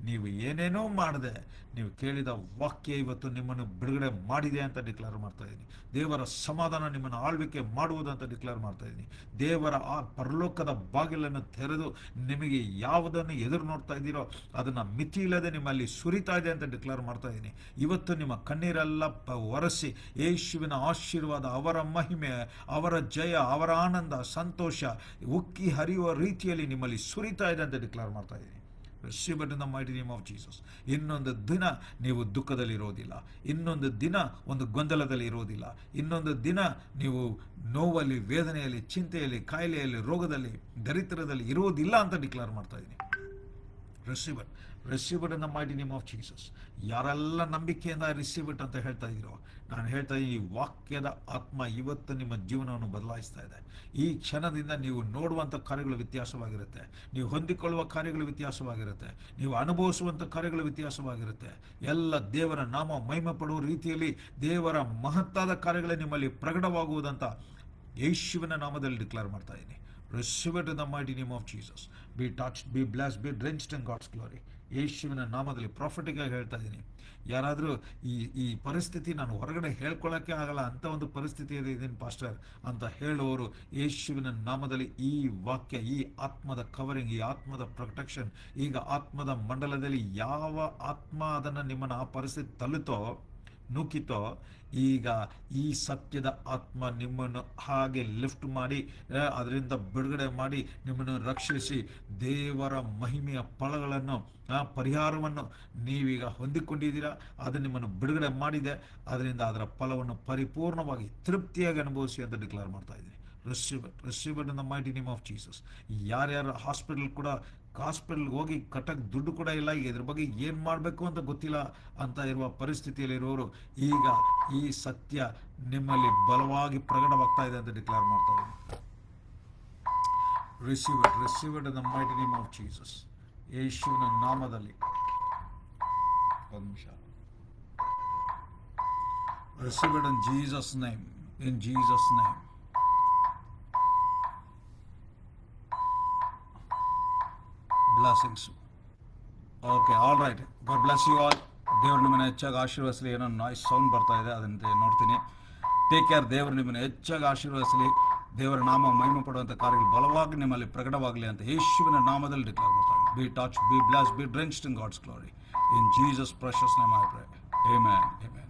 ನೀವು ಏನೇನೋ ಮಾಡದೆ ನೀವು ಕೇಳಿದ ವಾಕ್ಯ ಇವತ್ತು ನಿಮ್ಮನ್ನು ಬಿಡುಗಡೆ ಮಾಡಿದೆ ಅಂತ ಡಿಕ್ಲೇರ್ ಮಾಡ್ತಾ ಇದ್ದೀನಿ. ದೇವರ ಸಮಾಧಾನ ನಿಮ್ಮನ್ನು ಆಳ್ವಿಕೆ ಮಾಡುವುದು ಅಂತ ಡಿಕ್ಲೇರ್ ಮಾಡ್ತಾ ಇದ್ದೀನಿ. ದೇವರ ಆ ಪರಲೋಕದ ಬಾಗಿಲನ್ನು ತೆರೆದು ನಿಮಗೆ ಯಾವುದನ್ನು ಎದುರು ನೋಡ್ತಾ ಇದ್ದೀರೋ ಅದನ್ನು ಮಿತಿ ಇಲ್ಲದೆ ನಿಮ್ಮಲ್ಲಿ ಸುರಿತಾ ಇದೆ ಅಂತ ಡಿಕ್ಲೇರ್ ಮಾಡ್ತಾ ಇದ್ದೀನಿ. ಇವತ್ತು ನಿಮ್ಮ ಕಣ್ಣೀರೆಲ್ಲ ಒರೆಸಿ ಯೇಸುವಿನ ಆಶೀರ್ವಾದ, ಅವರ ಮಹಿಮೆ, ಅವರ ಜಯ, ಅವರ ಆನಂದ, ಸಂತೋಷ ಉಕ್ಕಿ ಹರಿಯುವ ರೀತಿಯಲ್ಲಿ ನಿಮ್ಮಲ್ಲಿ ಸುರಿತಾ ಇದೆ ಅಂತ ಡಿಕ್ಲೇರ್ ಮಾಡ್ತಾ ಇದ್ದೀನಿ. Receive it in the mighty name of Jesus. ಇನ್ನೊಂದು ದಿನ ನೀವು ದುಃಖದಲ್ಲಿ ಇರೋದಿಲ್ಲ, ಇನ್ನೊಂದು ದಿನ ಒಂದು ಗೊಂದಲದಲ್ಲಿ ಇರೋದಿಲ್ಲ, ಇನ್ನೊಂದು ದಿನ ನೀವು ನೋವಲ್ಲಿ, ವೇದನೆಯಲ್ಲಿ, ಚಿಂತೆಯಲ್ಲಿ, ಕಾಯಿಲೆಯಲ್ಲಿ, ರೋಗದಲ್ಲಿ, ದರಿದ್ರದಲ್ಲಿ ಇರೋದಿಲ್ಲ ಅಂತ ಡಿಕ್ಲೇರ್ ಮಾಡ್ತಾ ಇದ್ದೀನಿ. Receive it, receive it in the mighty name of Jesus. ಯಾರೆಲ್ಲ ನಂಬಿಕೆಯಿಂದ ರಿಸೀವ್ ಇಟ್ ಅಂತ ಹೇಳ್ತಾ ಇದ್ದೀರೋ, ನಾನು ಹೇಳ್ತಾ ಇದ್ದೀನಿ, ಈ ವಾಕ್ಯದ ಆತ್ಮ ಇವತ್ತು ನಿಮ್ಮ ಜೀವನವನ್ನು ಬದಲಾಯಿಸ್ತಾ ಇದೆ. ಈ ಕ್ಷಣದಿಂದ ನೀವು ನೋಡುವಂಥ ಕಾರ್ಯಗಳು ವ್ಯತ್ಯಾಸವಾಗಿರುತ್ತೆ, ನೀವು ಹೊಂದಿಕೊಳ್ಳುವ ಕಾರ್ಯಗಳು ವ್ಯತ್ಯಾಸವಾಗಿರುತ್ತೆ, ನೀವು ಅನುಭವಿಸುವಂಥ ಕಾರ್ಯಗಳು ವ್ಯತ್ಯಾಸವಾಗಿರುತ್ತೆ. ಎಲ್ಲ ದೇವರ ನಾಮ ಮಹಿಮೆ ಪಡುವ ರೀತಿಯಲ್ಲಿ ದೇವರ ಮಹತ್ತಾದ ಕಾರ್ಯಗಳೇ ನಿಮ್ಮಲ್ಲಿ ಪ್ರಕಟವಾಗುವುದಂತ ಯೇಸುವಿನ ನಾಮದಲ್ಲಿ ಡಿಕ್ಲೇರ್ ಮಾಡ್ತಾ ಇದ್ದೀನಿ. Receive it in the mighty name of Jesus. Be touched, be blessed, be drenched in God's glory. ಯೇಸುವಿನ ನಾಮದಲ್ಲಿ ಪ್ರಾಫಿಟಿಕ್ ಆಗಿ ಹೇಳ್ತಾ ಇದ್ದೀನಿ. ಯಾರಾದರೂ ಈ ಪರಿಸ್ಥಿತಿ ನಾನು ಹೊರಗಡೆ ಹೇಳ್ಕೊಳ್ಳೋಕ್ಕೆ ಆಗಲ್ಲ ಅಂತ ಒಂದು ಪರಿಸ್ಥಿತಿಯಲ್ಲಿ ಇದ್ದೀನಿ ಪಾಸ್ಟರ್ ಅಂತ ಹೇಳುವವರು, ಯೇಸುವಿನ ನಾಮದಲ್ಲಿ ಈ ವಾಕ್ಯ, ಈ ಆತ್ಮದ ಕವರಿಂಗ್, ಈ ಆತ್ಮದ ಪ್ರೊಟೆಕ್ಷನ್, ಈಗ ಆತ್ಮದ ಮಂಡಲದಲ್ಲಿ ಯಾವ ಆತ್ಮ ಅದನ್ನು ನಿಮ್ಮನ್ನು ಆ ಪರಿಸ್ಥಿತಿ ತಲುತೋ ನೂಕಿತೋ, ಈಗ ಈ ಸತ್ಯದ ಆತ್ಮ ನಿಮ್ಮನ್ನು ಹಾಗೆ ಲಿಫ್ಟ್ ಮಾಡಿ ಅದರಿಂದ ಬಿಡುಗಡೆ ಮಾಡಿ ನಿಮ್ಮನ್ನು ರಕ್ಷಿಸಿ ದೇವರ ಮಹಿಮೆಯ ಫಲಗಳನ್ನು, ಪರಿಹಾರವನ್ನು ನೀವೀಗ ಹೊಂದಿಕೊಂಡಿದ್ದೀರಾ. ಅದು ನಿಮ್ಮನ್ನು ಬಿಡುಗಡೆ ಮಾಡಿದೆ. ಅದರಿಂದ ಅದರ ಫಲವನ್ನು ಪರಿಪೂರ್ಣವಾಗಿ ತೃಪ್ತಿಯಾಗಿ ಅನುಭವಿಸಿ ಅಂತ ಡಿಕ್ಲೇರ್ ಮಾಡ್ತಾ ಇದ್ದೀನಿ. Receive it in the mighty name of Jesus. ಯಾರ್ಯಾರು ಹಾಸ್ಪಿಟಲ್ಗೆ ಹೋಗಿ ಕಟ್ಟಕ್ಕೆ ದುಡ್ಡು ಕೂಡ ಇಲ್ಲ, ಈಗ ಇದ್ರ ಬಗ್ಗೆ ಏನು ಮಾಡಬೇಕು ಅಂತ ಗೊತ್ತಿಲ್ಲ ಅಂತ ಇರುವ ಪರಿಸ್ಥಿತಿಯಲ್ಲಿರುವವರು, ಈಗ ಈ ಸತ್ಯ ನಿಮ್ಮಲ್ಲಿ ಬಲವಾಗಿ ಪ್ರಕಟವಾಗ್ತಾ ಇದೆ ಅಂತ ಡಿಕ್ಲೇರ್ ಮಾಡ್ತಾ ಇದ್ದೀನಿ. Receive it in the mighty name of Jesus. ಯೇಸುವಿನ ನಾಮದಲ್ಲಿ ಒಂದು ನಿಮಿಷ. Receive it in Jesus name, in Jesus name. Blessings. Okay, all right. God bless you all. ದೇವರು ನಿಮ್ಮನ್ನು ಹೆಚ್ಚಾಗಿ ಆಶೀರ್ವದಿಸಲಿ. ಏನೋ ನಾಯ್ಸ್ ಸೌಂಡ್ ಬರ್ತಾ ಇದೆ, ಅದನ್ನು ನೋಡ್ತೀನಿ. Take care. ದೇವರು ನಿಮ್ಮನ್ನು ಹೆಚ್ಚಾಗಿ ಆಶೀರ್ವದಿಸಲಿ. ದೇವರ ನಾಮ ಮಹಿಮೆ ಪಡುವಂಥ ಕಾರ್ಯಗಳು ಬಲವಾಗಿ ನಿಮ್ಮಲ್ಲಿ ಪ್ರಕಟವಾಗಲಿ ಅಂತ ಯೇಸುವಿನ ನಾಮದಲ್ಲಿ ಡಿಕ್ಲೇರ್ ಮಾಡ್ತಾರೆ. Be touch, be blessed, be drenched in God's glory. In Jesus precious name I pray. Amen. Amen.